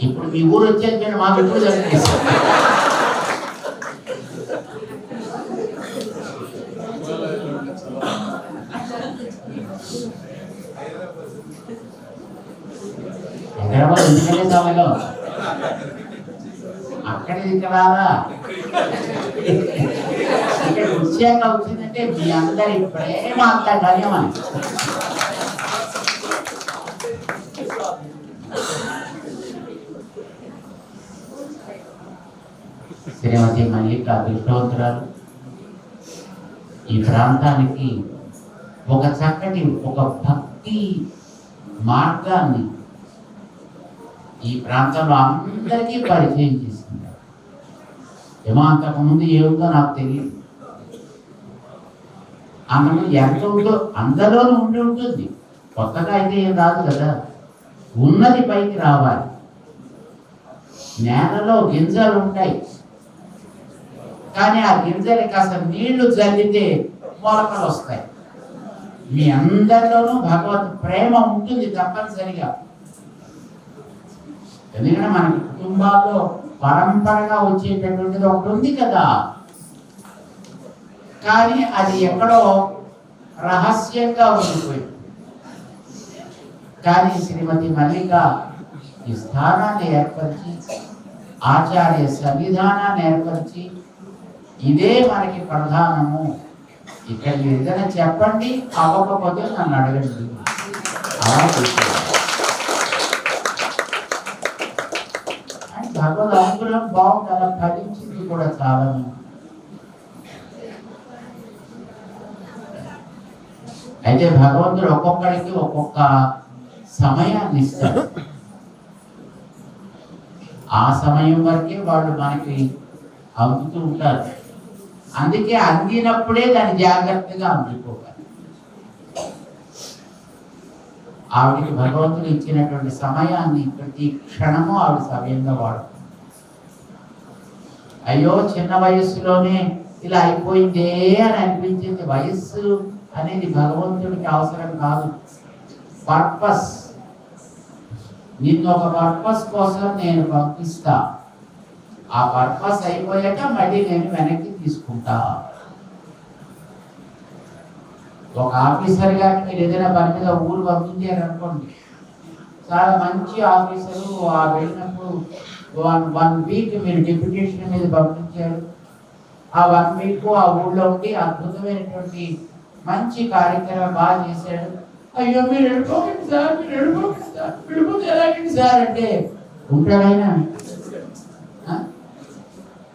ఇప్పుడు మీ ఊరు వచ్చేది మాకు ఎప్పుడు జరుగుతుంది. హైదరాబాద్ ఎందుకంటే సమయంలో అక్కడి ఇక్కడ ఇక్కడ వచ్చాక వచ్చిందంటే మీ అందరి ప్రేమ అంత ధన్యమని. శ్రీమతి మల్లిక అదృష్టవంతురాలు. ఈ ప్రాంతానికి ఒక చక్కటి ఒక భక్తి మార్గాన్ని ఈ ప్రాంతంలో అందరికీ పరిచయం చేసింది. ఏమో అంతకుముందు ఏముందో నాకు తెలియదు. అందులో ఎంత ఉందో అందరిలోనూ ఉండి ఉంటుంది. కొత్తగా అయితే ఏం రాదు కదా, ఉన్నది పైకి రావాలి. నేలలో గింజలు ఉంటాయి, కానీ ఆ గింజలకి కాస్త నీళ్లు జల్లితే మొలకలు వస్తాయి. మీ అందరిలోనూ భగవత్ ప్రేమ ఉంటుంది తప్పనిసరిగా. ఎందుకంటే మన కుటుంబాల్లో పరంపరగా వచ్చేటటువంటిది ఒకటి ఉంది కదా, కానీ అది ఎక్కడో రహస్యంగా ఉండిపోయింది. కానీ శ్రీమతి మల్లిక ఈ స్థానాన్ని ఏర్పరిచి ఆచార్య సంవిధానాన్ని ఏర్పరిచి ఇదే మనకి ప్రధానము. ఇక్కడ ఏదైనా చెప్పండి, అవ్వకపోతే నన్ను అడగండి. అలా భగవద్ అనుగ్రహం బాగుంది, అలా ఫలించింది కూడా చాలా. అయితే భగవంతుడు ఒక్కొక్కడికి ఒక్కొక్క సమయాన్ని ఇస్తాడు. ఆ సమయం వరకే వాళ్ళు మనకి అందుతూ ఉంటారు. అందుకే అందినప్పుడే దాన్ని జాగ్రత్తగా అందుకోవాలి. ఆవిడికి భగవంతుడు ఇచ్చినటువంటి సమయాన్ని ప్రతి క్షణము ఆవిడ సమయంగా వాడుతుంది. అయ్యో చిన్న వయస్సులోనే ఇలా అయిపోయిందే అని అనిపించింది. వయస్సు అనేది భగవంతుడికి అవసరం కాదు. పర్పస్, నిన్ను ఒక పర్పస్ కోసం నేను పంపిస్తా. ఆ పర్పస్ అయిపోయాక మళ్ళీ నేను వెనక్కి తీసుకుంటా. ఒక ఆఫీసర్ గారిని మీరు ఏదైనా పని మీద ఊరు పంపించారు అనుకోండి, చాలా మంచి ఆఫీసరు. ఆ వెళ్ళినప్పుడు 1 వీక్ మీరు డిప్యూటేషన్ మీద పంపించారు. ఆ 1 వీక్ ఆ ఊళ్ళో ఉండి అద్భుతమైనటువంటి మంచి కార్యక్రమం బాగా చేశాడు. అయ్యో మీరు వెళ్ళిపోకండి సార్, మీరు వెళ్ళిపోకండి సార్, వెళ్ళిపోతే ఎలాగండి సార్ అంటే ఉంటాడైనా?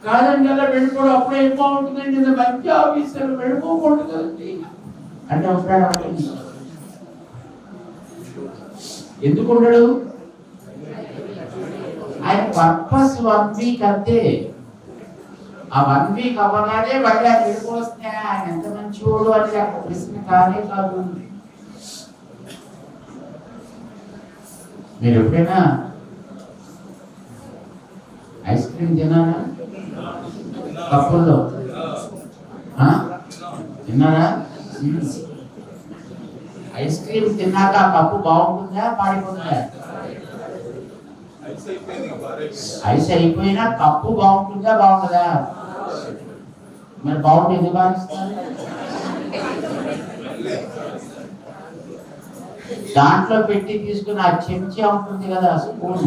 కాదండి, అలా వెళ్ళిపోవడం అప్పుడు ఏం బాగుంటుందండి, ఇంత మంచి ఆఫీసర్ వెళ్ళిపోకూడదు కదండి అంటే ఉంటాడు? ఎందుకు ఉండడు? ఆయన పర్పస్ 1 వీక్ అంతే. ఆ 1 వీక్ అవ్వగానే మళ్ళీ ఆయన వెళ్ళిపోతే ఆయన ఎంత మంచివాడు అని అక్కడ ప్రశ్న కానే కాదు. మీరు ఎప్పుడైనా ఐస్ క్రీమ్ తిన్నారా? కప్పుల్లో తిన్నారా? ఐస్ క్రీమ్ తిన్నాక ఆ కప్పు బాగుంటుందా పాడిపోతుందా? ఐస్ అయిపోయినా కప్పు బాగుంటుందా బాగుంటుందా? మరి బాగుంటుంది ఎందుకు భావిస్తారు? దాంట్లో పెట్టి తీసుకుని ఆ చెంచా ఉంటుంది కదా, స్పూన్,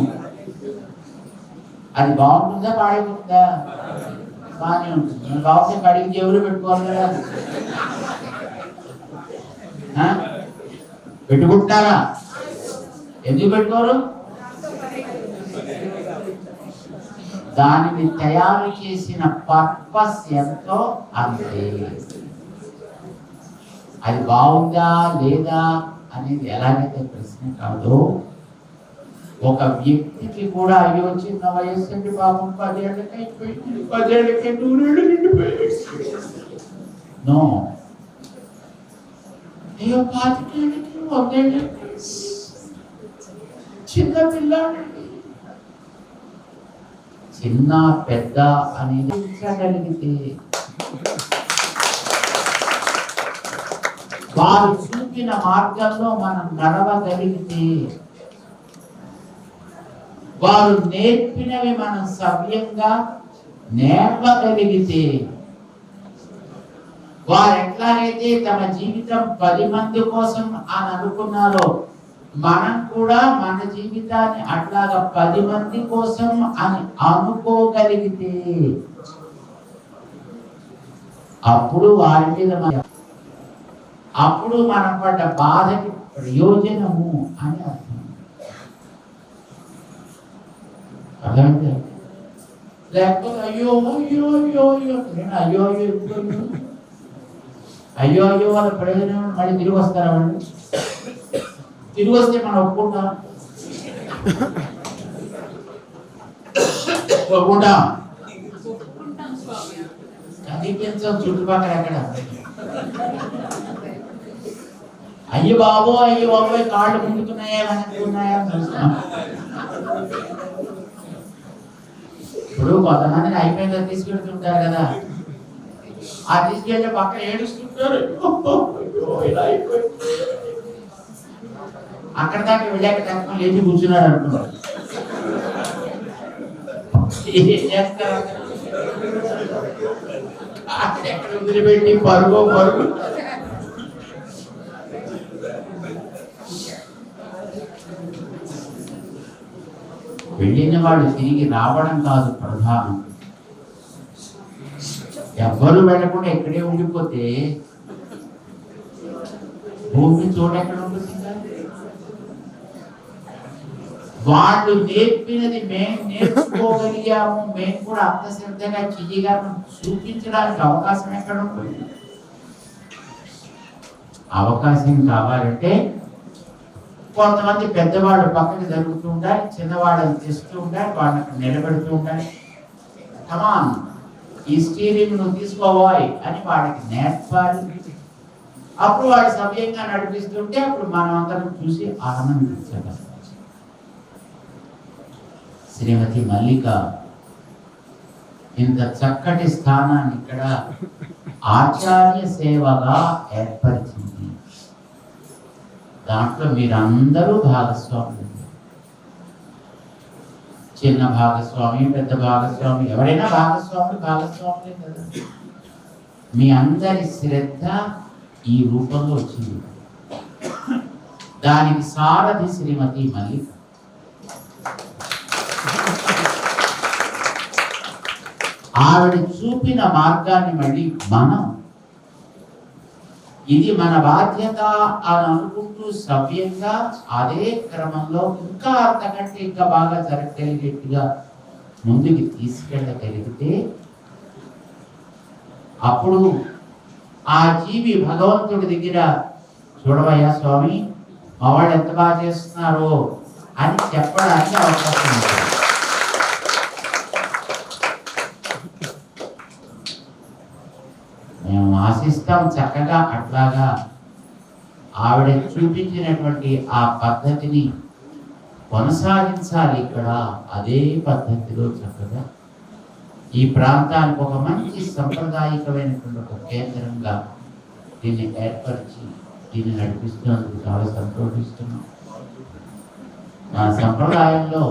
అది బాగుంటుందా పాడైపోతుందా? బాగానే ఉంటుంది. బాగుంటే కడిగి జేబులు పెట్టుకోవాలి కదా. పెట్టుకుంటున్నారా? ఎందుకు పెట్టుకోరు? దానిని తయారు చేసిన పర్పస్ ఎంతో అంతే. అది బాగుందా లేదా అనేది ఎలాగైతే ప్రశ్న కాదు, ఒక వ్యక్తికి కూడా అయ్యో చిన్న వయస్సు అంటే పాపం 10 ఏళ్ళకి అయిపోయింది, 10 ఏళ్ళకి 100 ఏళ్ళు నిండిపోయాయి. నో, అయ్యో 25 ఏళ్ళకి 100 ఏళ్ళకి చిన్న పిల్లాడు. చిన్న పెద్ద అనేది ఉంచగలిగితే, వారు చూపిన మార్గంలో మనం నడవగలిగితే, వారు నేర్పినవి మనం సవ్యంగా నేర్పగలిగితే, వారు ఎట్లాగైతే తమ జీవితం 10 మంది కోసం అని అనుకున్నారో, మనం కూడా మన జీవితాన్ని అట్లాగా 10 మంది కోసం అని అనుకోగలిగితే, అప్పుడు వారి మీద అప్పుడు మనం పడ్డ బాధకి ప్రయోజనము అని అర్థం. అర్థమైతే లేకపోతే అయ్యో అయ్యో అయ్యో అయ్యో నేను అయ్యో అయ్యో అయ్యో అయ్యో వాళ్ళ ప్రయోజనం మళ్ళీ తిరిగి వస్తారా? వాళ్ళు తిరిగి వస్తే మనం ఒప్పుకుంటాం? ఒప్పుకుంటాం? కనిపించం చుట్టుపక్కల ఎక్కడ. అయ్యో బాబో అయ్యో బాబోయ్ కాళ్ళు ముందుకున్నాయా వెనక్కున్నాయా చూస్తాం. ఇప్పుడు కొంతమందిని అయిపోయిందని తీసుకెళ్తుంటారు కదా, ఆ తీసుకెళ్ళే పక్కన ఏడుస్తుంటారు, ఇలా అయిపోయింది. అక్కడ దాకా వెళ్ళాక తక్కువ లేచి కూర్చున్నాడు అనుకున్నారు. ఏం చేస్తారు? ఎక్కడ వదిలిపెట్టి పరుగు పరుగు. వెళ్ళిన వాడు తిరిగి రావడం కాదు ప్రధానం. ఎవ్వరు వెళ్ళకుండా ఇక్కడే ఉండిపోతే భూమి చూడెక్కడ ఉంటుంది? వాళ్ళు నేర్పినది మేము నేర్చుకోగలిగాము, మేము కూడా అంత శ్రద్ధగా చెయ్యగలము చూపించడానికి అవకాశం ఎక్కడ ఉంటుంది? అవకాశం కావాలంటే కొంతమంది పెద్దవాళ్ళు పక్కన జరుగుతూ ఉండాలి, చిన్నవాళ్ళని తెస్తూ ఉండాలి, వాళ్ళని నిలబెడుతూ ఉండాలి. కమాన్, ఈ స్టీరింగ్ నువ్వు తీసుకోవాలి అని వాళ్ళకి నేర్పాలి. అప్పుడు వాడు సవ్యంగా నడిపిస్తుంటే అప్పుడు మనం అందరం చూసి ఆనందించగలం. శ్రీమతి మల్లిక ఇంత చక్కటి స్థానాన్ని ఇక్కడ ఆచార్య సేవగా ఏర్పరిచింది. దాంట్లో మీరందరూ భాగస్వాములు. చిన్న భాగస్వామి, పెద్ద భాగస్వామి, ఎవరైనా భాగస్వాములే కదా. మీ అందరి శ్రద్ధ ఈ రూపంలో వచ్చింది. దానికి సారథి శ్రీమతి మల్లిక. ఆవిడ చూపిన మార్గాన్ని మళ్ళీ మనం ఇది మన బాధ్యత అని అనుకుంటూ సవ్యంగా అదే క్రమంలో ఇంకా అంతకంటే ఇంకా బాగా జరగగలిగేట్టుగా ముందుకు తీసుకెళ్ళగలిగితే అప్పుడు ఆ జీవి భగవంతుడి దగ్గర చూడవయ్యా స్వామి మా వాళ్ళు ఎంత బాగా చేస్తున్నారో అని చెప్పడానికి అవకాశం ఉంటుంది. మేము ఆశిస్తాం చక్కగా అట్లాగా ఆవిడ చూపించినటువంటి ఆ పద్ధతిని కొనసాగించాలి. ఇక్కడ అదే పద్ధతిలో చక్కగా ఈ ప్రాంతానికి ఒక మంచి సంప్రదాయకమైనటువంటి ఒక కేంద్రంగా దీన్ని ఏర్పరిచి దీన్ని నడిపిస్తున్నందుకు చాలా సంతోషిస్తున్నాం. మా సంప్రదాయంలో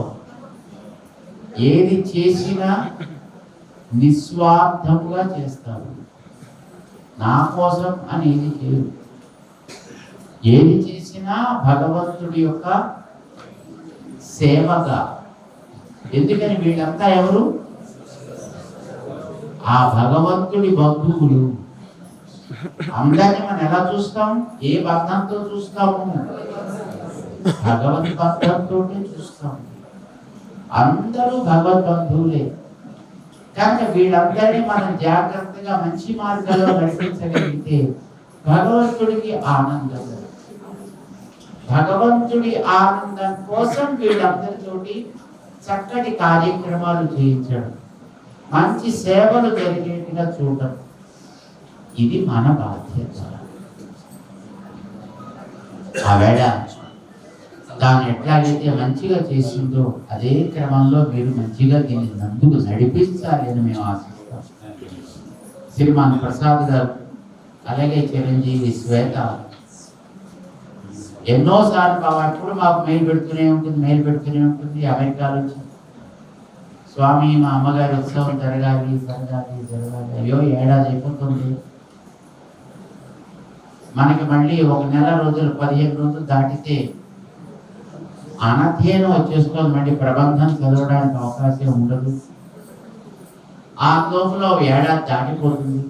ఏది చేసినా నిస్వార్థముగా చేస్తారు, నా కోసం అని ఏది చేయరు. ఏది చేసినా భగవంతుడి యొక్క సేవగా. ఎందుకని వీళ్ళంతా ఎవరు? ఆ భగవంతుడి బంధువులు. అందరినీ మనం ఎలా చూస్తాం? ఏ బంధంతో చూస్తాము? భగవద్ బంధంతో చూస్తాం. అందరూ భగవద్ బంధువులే. కనుక వీళ్ళందరినీ మనం జాగ్రత్తగా మంచి మార్గంలో నడిపించగలిగితే భగవంతుడికి ఆనందం. భగవంతుడి ఆనందం కోసం వీళ్ళందరితోటి చక్కటి కార్యక్రమాలు చేయించడం, మంచి సేవలు జరిగేట్టుగా చూడటం, ఇది మన బాధ్యత. ఆవేళ దాన్ని ఎట్లాగైతే మంచిగా చేసిందో అదే క్రమంలో మీరు మంచిగా దీన్ని నందుకు నడిపించాలి అని మేము ఆశిస్తాం. శ్రీమాన్ ప్రసాద్ గారు, అలాగే చిరంజీవి శ్వేత ఎన్నోసార్లు ఎప్పుడు మాకు మెయిల్ పెడుతూనే ఉంటుంది. అమెరికాలో స్వామి మా అమ్మగారి ఉత్సవం జరగాలి. అయ్యో ఏడాది అయిపోతుంది, మనకి మళ్ళీ ఒక నెల రోజులు 15 రోజులు దాటితే అనధ్యయనం వచ్చేసుకొని మళ్ళీ ప్రబంధం చదవడానికి అవకాశం ఉండదు. ఆ లోపల ఏడాది దాటిపోతుంది.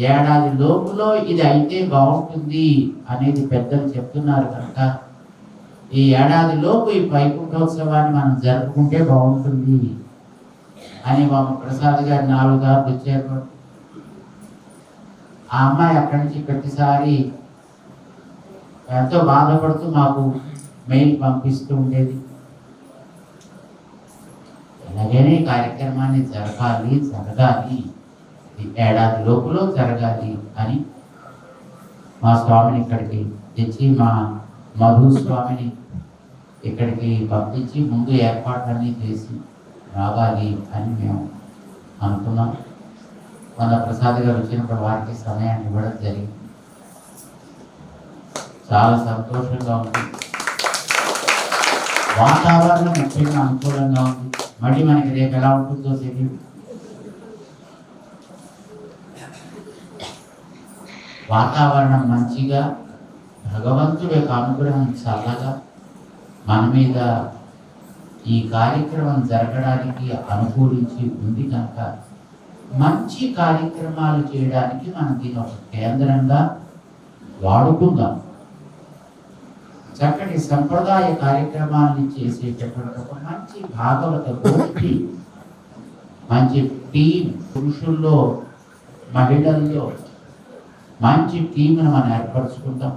ఏడాది లోపులో ఇది అయితే బాగుంటుంది అనేది పెద్దలు చెప్తున్నారు కనుక ఈ ఏడాది లోపు ఈ వైకుంఠోత్సవాన్ని మనం జరుపుకుంటే బాగుంటుంది అని మా ప్రసాద్ గారు 4 సార్లు వచ్చారు. ఆ అమ్మాయి అక్కడి నుంచి ప్రతిసారి ఎంతో బాధపడుతూ మాకు మెయిల్ పంపిస్తూ ఉండేది. అలాగనే కార్యక్రమాన్ని జరగాలి ఏడాది లోపల జరగాలి అని మా స్వామిని ఇక్కడికి తెచ్చి మా మధు స్వామిని ఇక్కడికి పంపించి ముందు ఏర్పాట్లన్నీ చేసి రావాలి అని మేము అనుకున్నాం. మన ప్రసాద్ గారు వచ్చినప్పుడు వారికి సమయాన్ని ఇవ్వడం జరిగింది. చాలా సంతోషంగా ఉంది. వాతావరణం ముఖ్యంగా అనుకూలంగా ఉంది. మళ్ళీ మనకి రేపు ఎలా ఉంటుందో తెలియదు. వాతావరణం మంచిగా, భగవంతుడి యొక్క అనుగ్రహం చల్లగా మన మీద ఈ కార్యక్రమం జరగడానికి అనుకూలించి ఉంది కనుక మంచి కార్యక్రమాలు చేయడానికి మనం దీని ఒక కేంద్రంగా వాడుకుందాం. చక్కటి సంప్రదాయ కార్యక్రమాన్ని చేసేటటువంటి ఒక మంచి భాగవత గోష్ఠి, మంచి టీం, పురుషుల్లో మహిళల్లో మంచి టీంను మనం ఏర్పరచుకుందాం.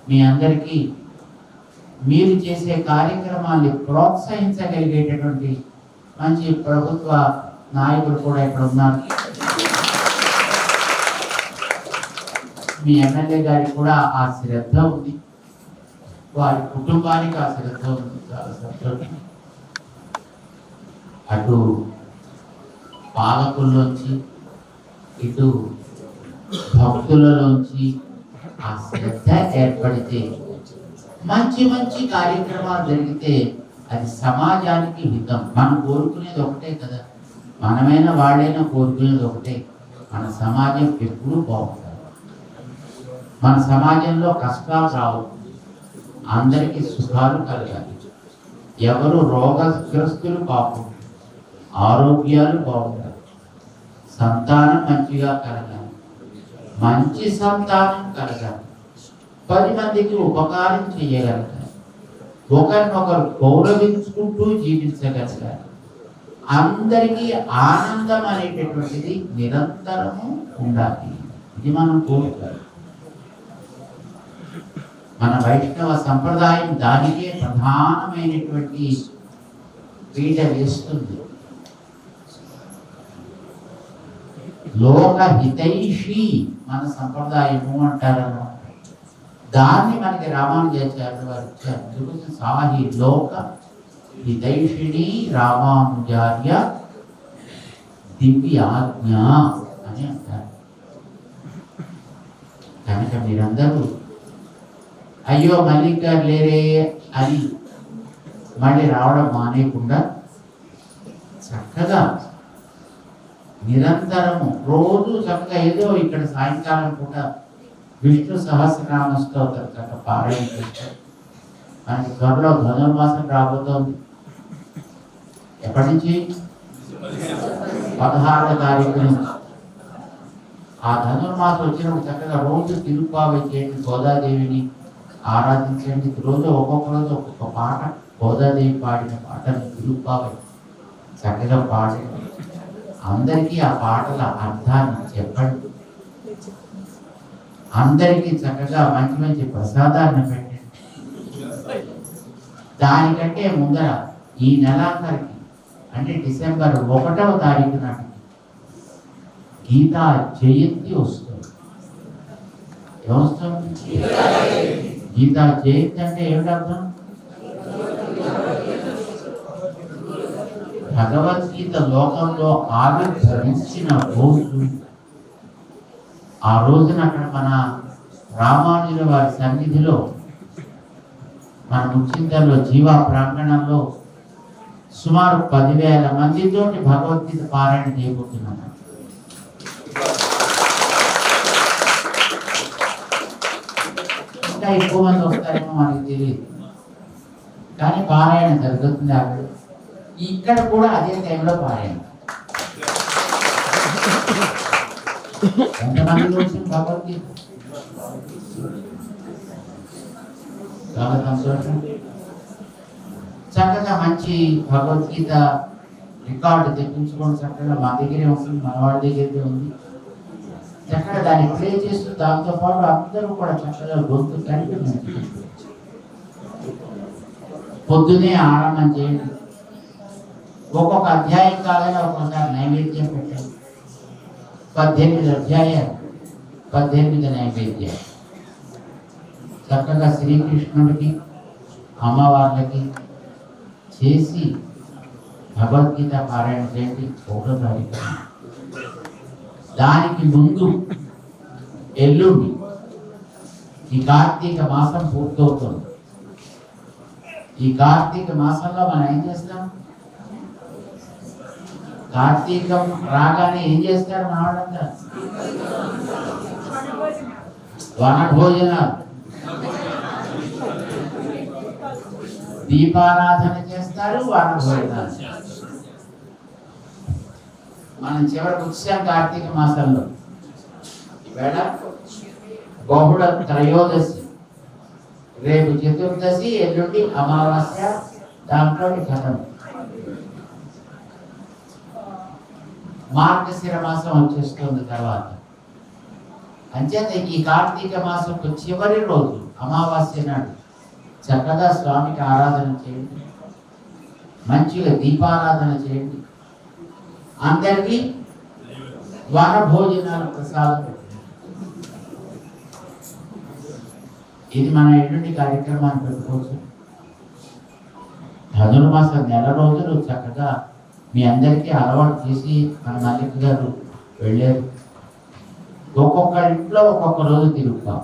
మీ అందరికీ మీరు చేసే కార్యక్రమాన్ని ప్రోత్సహించగలిగేటటువంటి మంచి ప్రభుత్వ నాయకులు కూడా ఇక్కడ ఉన్నారు. మీ ఎమ్మెల్యే గారికి కూడా ఆ శ్రద్ధ ఉంది, వారి కుటుంబానికి ఆ శ్రద్ధ ఉంది. చాలా సంతోషం. అటు పాలకుల్లోంచి ఇటు భక్తులలోంచి ఆ శ్రద్ధ ఏర్పడితే మంచి మంచి కార్యక్రమాలు జరిగితే అది సమాజానికి హితం. మనం కోరుకునేది ఒకటే కదా, మనమైనా వాళ్ళైనా కోరుకునేది ఒకటే, మన సమాజం ఎప్పుడూ బాగుంటుంది, మన సమాజంలో కష్టాలు రావు, అందరికీ సుఖాలు కలగాలి, ఎవరు రోగగ్రస్తులు కాకుండా ఆరోగ్యాలు బాగుంటాయి, సంతానం మంచిగా కలగాలి, మంచి సంతానం కలగాలి, 10 మందికి ఉపకారం చేయగలగాలి, ఒకరినొకరు గౌరవించుకుంటూ జీవించగలగాలి, అందరికీ ఆనందం అనేటటువంటిది నిరంతరము ఉండాలి. ఇది మనం కోరుకోవాలి. మన వైష్ణవ సంప్రదాయం దానికే ప్రధానమైనటువంటి పీఠ వేస్తుంది. లోకహితైషి మన సంప్రదాయము అంటారను, దాన్ని మనకి రామానుజాచార్యులు వారు ఇచ్చారు. సాహి లోక హితైషిణి రామానుజార్య దివ్యాజ్ఞ అని అంటారు. కనుక మీరందరూ అయ్యో మల్లిక్ గారు లేరే అని మళ్ళీ రావడం మానేయకుండా చక్కగా నిరంతరము రోజు చక్కగా ఏదో ఇక్కడ సాయంకాలం పూట విష్ణు సహస్రనామ స్తోత్రం చక్కగా పారాయణ చేస్తారు. మనకి త్వరలో ధనుర్మాసం రాబోతోంది. ఎప్పటి నుంచి? 16వ తారీఖు నుంచి. ఆ ధనుర్మాసం వచ్చినప్పుడు చక్కగా రోజు తిరుప్పావై చేయండి, గోదాదేవిని ఆరాధించండి. రోజు ఒక్కొక్క రోజు ఒక్కొక్క పాట, గోదాదేవి పాడిన పాటలు తిరుప్పావై చక్కగా పాడండి. అందరికీ ఆ పాటల అర్థాన్ని చెప్పండి. అందరికీ చక్కగా మంచి మంచి ప్రసాదాన్ని పెట్టండి. దానికంటే ముందర ఈ నెలాఖరికి అంటే డిసెంబర్ 1వ తారీఖు నాటికి గీతా జయంతి వస్తుంది. ఏమొస్తుంది? గీతా జయంతి అంటే ఏమిటి అర్థం? భగవద్గీత లోకంలో ఆవిర్భవించిన రోజు. ఆ రోజున అక్కడ మన రామానుజుల వారి సన్నిధిలో మన ముచ్చింతల్లో జీవా ప్రాంగణంలో సుమారు 10,000 మందితోటి భగవద్గీత పారాయణ చేయబోతున్నాం. ఇంకా ఎక్కువ మంది వస్తారేమో మనకి తెలియదు, కానీ పారాయణ జరుగుతుంది. అక్కడ ఇక్కడ కూడా అదే టైంలో పారాయణ. ఎంతమంది వచ్చింది భగవద్గీత? చాలా సంతోషం. చక్కగా మంచి భగవద్గీత రికార్డు తెప్పించుకోండి. చక్కగా మా దగ్గరే ఉంటుంది, మన వాళ్ళ దగ్గరే ఉంది. చక్కగా దాన్ని ప్లే చేస్తూ దాంతో పాటు అందరూ కూడా చక్కగా గొంతు కలిపి పొద్దునే ఆరంభం చేయండి. ఒక్కొక్క అధ్యాయం కాగానే ఒక్కొక్కసారి నైవేద్యం పెట్టండి. 18 అధ్యాయాలు, 18 నైవేద్యాలు. చక్కగా శ్రీకృష్ణుడికి అమ్మవార్లకి చేసి భగవద్గీత పారాయణ చేయండి. 1వ తారీఖు. దానికి ముందు ఎల్లుండి ఈ కార్తీక మాసం పూర్తవుతుంది. ఈ కార్తీక మాసంలో మనం ఏం చేస్తాం? కార్తీకం రాగానే ఏం చేస్తారు మన వాళ్ళంతా? వన భోజనాలు. దీపారాధన చేస్తారు, వాన భోజనాలు చేస్తారు. మనం చివరికి వచ్చాం కార్తీక మాసంలో. ఈవేళ బహుళ త్రయోదశి, రేపు చతుర్దశి, ఎల్లుండి అమావాస్య, దాంట్లో కథం. మార్గశిర మాసం వచ్చేస్తుంది తర్వాత. అంచేత ఈ కార్తీక మాసం చివరి రోజు అమావాస్య నాడు చక్కగా స్వామికి ఆరాధన చేయండి, మంచిగా దీపారాధన చేయండి, అందరికీ వన భోజనాలు ప్రసాదం పెట్టండి. ఇది మన ఎల్లుండి కార్యక్రమాన్ని పెట్టుకోవచ్చు. ధనుర్మాసం నెల రోజులు చక్కగా మీ అందరికీ అలవాటు చేసి మన మల్లిక గారు వెళ్ళారు. ఒక్కొక్క ఇంట్లో ఒక్కొక్క రోజు తిరుగుతాం,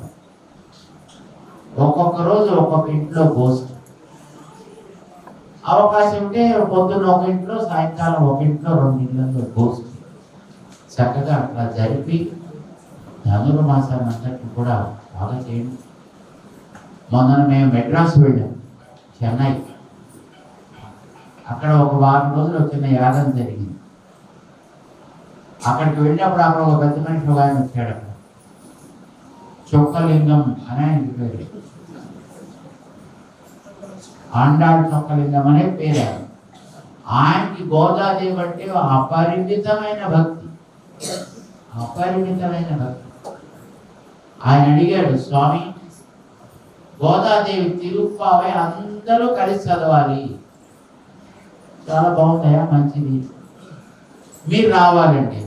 ఒక్కొక్క రోజు ఒక్కొక్క ఇంట్లో గోష్ఠి. అవకాశం ఉంటే పొద్దున్న ఒక ఇంట్లో, సాయంకాలం ఒక ఇంట్లో, 2 ఇళ్లలో గోష్ఠి చక్కగా అట్లా జరిపి ధనుర్మాసాన్ని అంతటి కూడా బాగా చేయండి. మొన్న మేము మెడ్రాస్ వెళ్ళాం, చెన్నై. అక్కడ ఒక 1 వారం రోజులు చిన్న యాగం జరిగింది. అక్కడికి వెళ్ళినప్పుడు అక్కడ ఒక పెద్ద మనిషి ఒక ఆయన వచ్చాడు. అక్కడ చొక్కలింగం అని ఆయన పేరు, ఆండాళ్ చొక్కలింగం అనే పేరు. ఆయనకి గోదాదేవి అంటే అపరిమితమైన భక్తి, అపరిమితమైన భక్తి. ఆయన అడిగాడు, స్వామి గోదాదేవి తిరుప్పావై అందరూ కలిసి చదవాలి, చాలా బాగుంటాయా, మంచిది, మీరు రావాలండి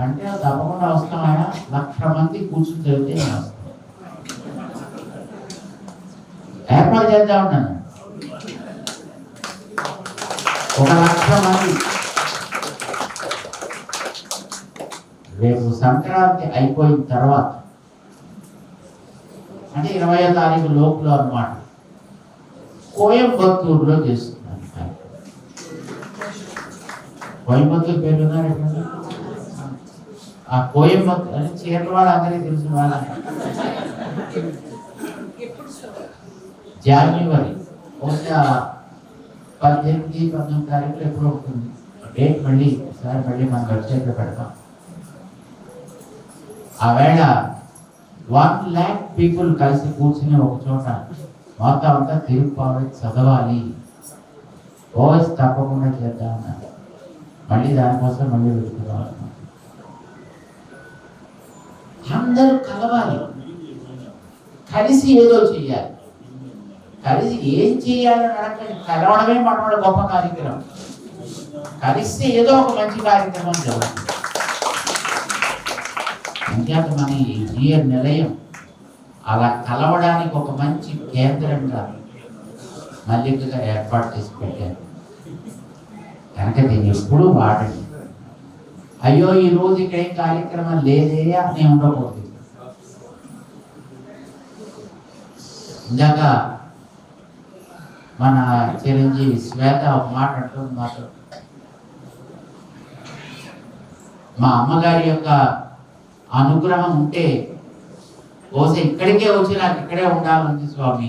అంటే తప్పకుండా వస్తామయా, 1,00,000 మంది కూర్చుని చదివితే నేను వస్తాను, ఏర్పాటు చేద్దాం ఉన్నాను. 1,00,000 మంది. రేపు సంక్రాంతి అయిపోయిన తర్వాత అంటే 20వ తారీఖు లోపల అన్నమాట కోయంబత్తూరులో చేస్తున్నాను. కోయంబత్తూరు పేరు ఉన్నారు. ఆ కోయంబత్తూరు అంటే చీరల వాళ్ళు అందరికీ తెలిసిన వాళ్ళ. జనవరి 18-19 తారీఖులో ఎప్పుడు ఉంటుంది డేట్, మళ్ళీ సార్ మళ్ళీ మనం వెబ్సైట్లో పెడతాం. ఆవేళ 1,00,000 పీపుల్ కలిసి కూర్చుని ఒక చోట మొత్తం అంతా తిరుప్పావై చదవాలి, ఓఎస్ తప్పకుండా చేద్దామన్నారు. మళ్ళీ దానికోసం మళ్ళీ వెళ్తున్నాం. అందరూ కలవాలి, కలిసి ఏదో చెయ్యాలి. కలిసి ఏం చెయ్యాలని అడగండి, కలవడమే మన గొప్ప కార్యక్రమం. కలిస్తే ఏదో ఒక మంచి కార్యక్రమం జరుగుతుంది. అంతేత మన ఈ జీఎర్ నిలయం అలా కలవడానికి ఒక మంచి కేంద్రంగా మల్లికగా ఏర్పాటు చేసి పెట్టారు కనుక దీన్ని ఎప్పుడూ వాడండి. అయ్యో ఈ రోజు ఇక్కడ ఏం కార్యక్రమం లేదే అని ఉండకూడదు. ఇందాక మన చిరంజీవి శ్వేత ఒక మాట అంటుంది మాతో, మా అమ్మగారి యొక్క అనుగ్రహం ఉంటే బహుశా ఇక్కడికే వచ్చి నాకు ఇక్కడే ఉండాలంది స్వామి.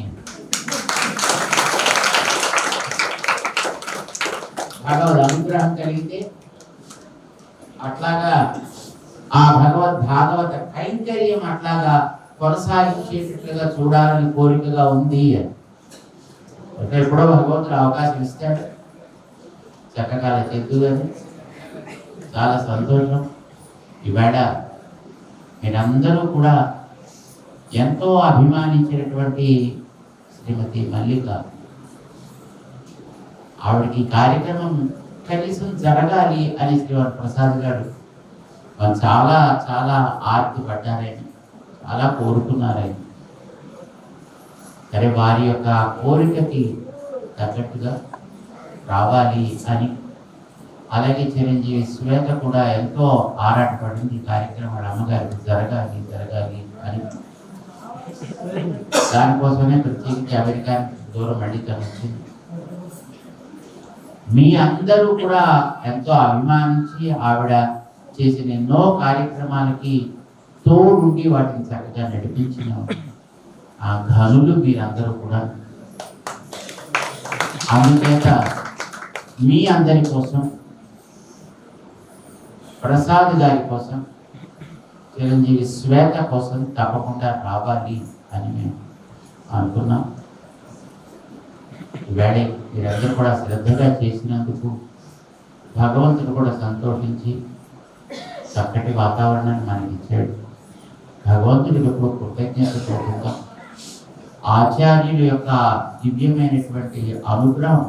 భగవద్ అనుగ్రహం కలిగితే అట్లాగా ఆ భాగవత కైంకర్యం అట్లాగా కొనసాగించేటట్లుగా చూడాలని కోరికగా ఉంది అని. ఎప్పుడో భగవంతుడు అవకాశం ఇస్తాడు, చక్కగా చెద్దుదని చాలా సంతోషం. ఈవేళ మీరందరూ కూడా ఎంతో అభిమానించినటువంటి శ్రీమతి మల్లిక, ఆవిడకి కార్యక్రమం కనీసం జరగాలి అని శ్రీవారి ప్రసాద్ గారు వాళ్ళు చాలా చాలా ఆర్తి పడ్డారని, చాలా కోరుకున్నారని. సరే వారి యొక్క కోరికకి తగ్గట్టుగా రావాలి అని, అలాగే చిరంజీవి శ్వేత కూడా ఎంతో ఆరాటపడింది ఈ కార్యక్రమాలు అమ్మగారికి జరగాలి జరగాలి అని. దానికోసమే ప్రత్యేకించి అమెరికా దూరం మళ్ళీ వచ్చింది. మీ అందరూ కూడా ఎంతో అభిమానించి ఆవిడ చేసిన ఎన్నో కార్యక్రమాలకి తోడుండి వాటిని చక్కగా నడిపించిన ఆ ఘనులు మీరందరూ కూడా. అందుచేత మీ అందరి కోసం, ప్రసాద్ గారి కోసం, చిరంజీవి శ్వేత కోసం తప్పకుండా రావాలి అని మేము అనుకున్నాం. ఈవేళ మీరందరూ కూడా శ్రద్ధగా చేసినందుకు భగవంతుడు కూడా సంతోషించి చక్కటి వాతావరణాన్ని మనకి ఇచ్చాడు. భగవంతుడికి ఎప్పుడు కృతజ్ఞతతో ఉంటాం. ఆచార్యుల యొక్క దివ్యమైనటువంటి అనుగ్రహం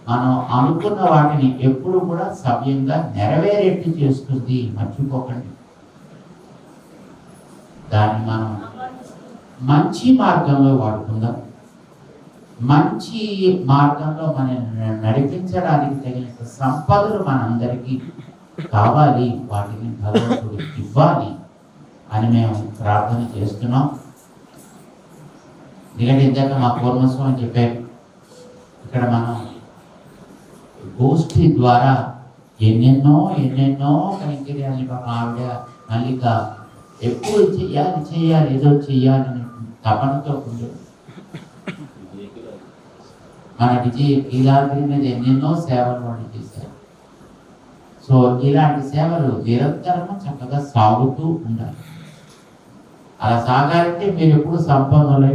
మనం అనుకున్న వాటిని ఎప్పుడు కూడా సవ్యంగా నెరవేరేట్టు చేస్తుంది, మర్చిపోకండి. దాన్ని మనం మంచి మార్గంలో వాడుకుందాం. మంచి మార్గంలో మనం నడిపించడానికి తగిన సంపదలు మనందరికీ కావాలి, వాటిని భగవంతుడు ఇవ్వాలి అని మేము ప్రార్థన చేస్తున్నాం. ఎందుకంటే ఇందాక మా పూర్ణస్వం అని చెప్పారు, ఇక్కడ మనం గోష్ఠి ద్వారా ఎన్నెన్నో కైంకర్యాన్ని ఆవిడ మల్లిక ఎప్పుడు చేయాలి ఏదో చెయ్యాలని తపనతో ఉండేది. మన విజయ కీలాద్రి మీద ఎన్నెన్నో సేవలు వాళ్ళు చేశారు. సో ఇలాంటి సేవలు నిరంతరము చక్కగా సాగుతూ ఉండాలి. అలా సాగాలంటే మీరు ఎప్పుడు సంపన్నులై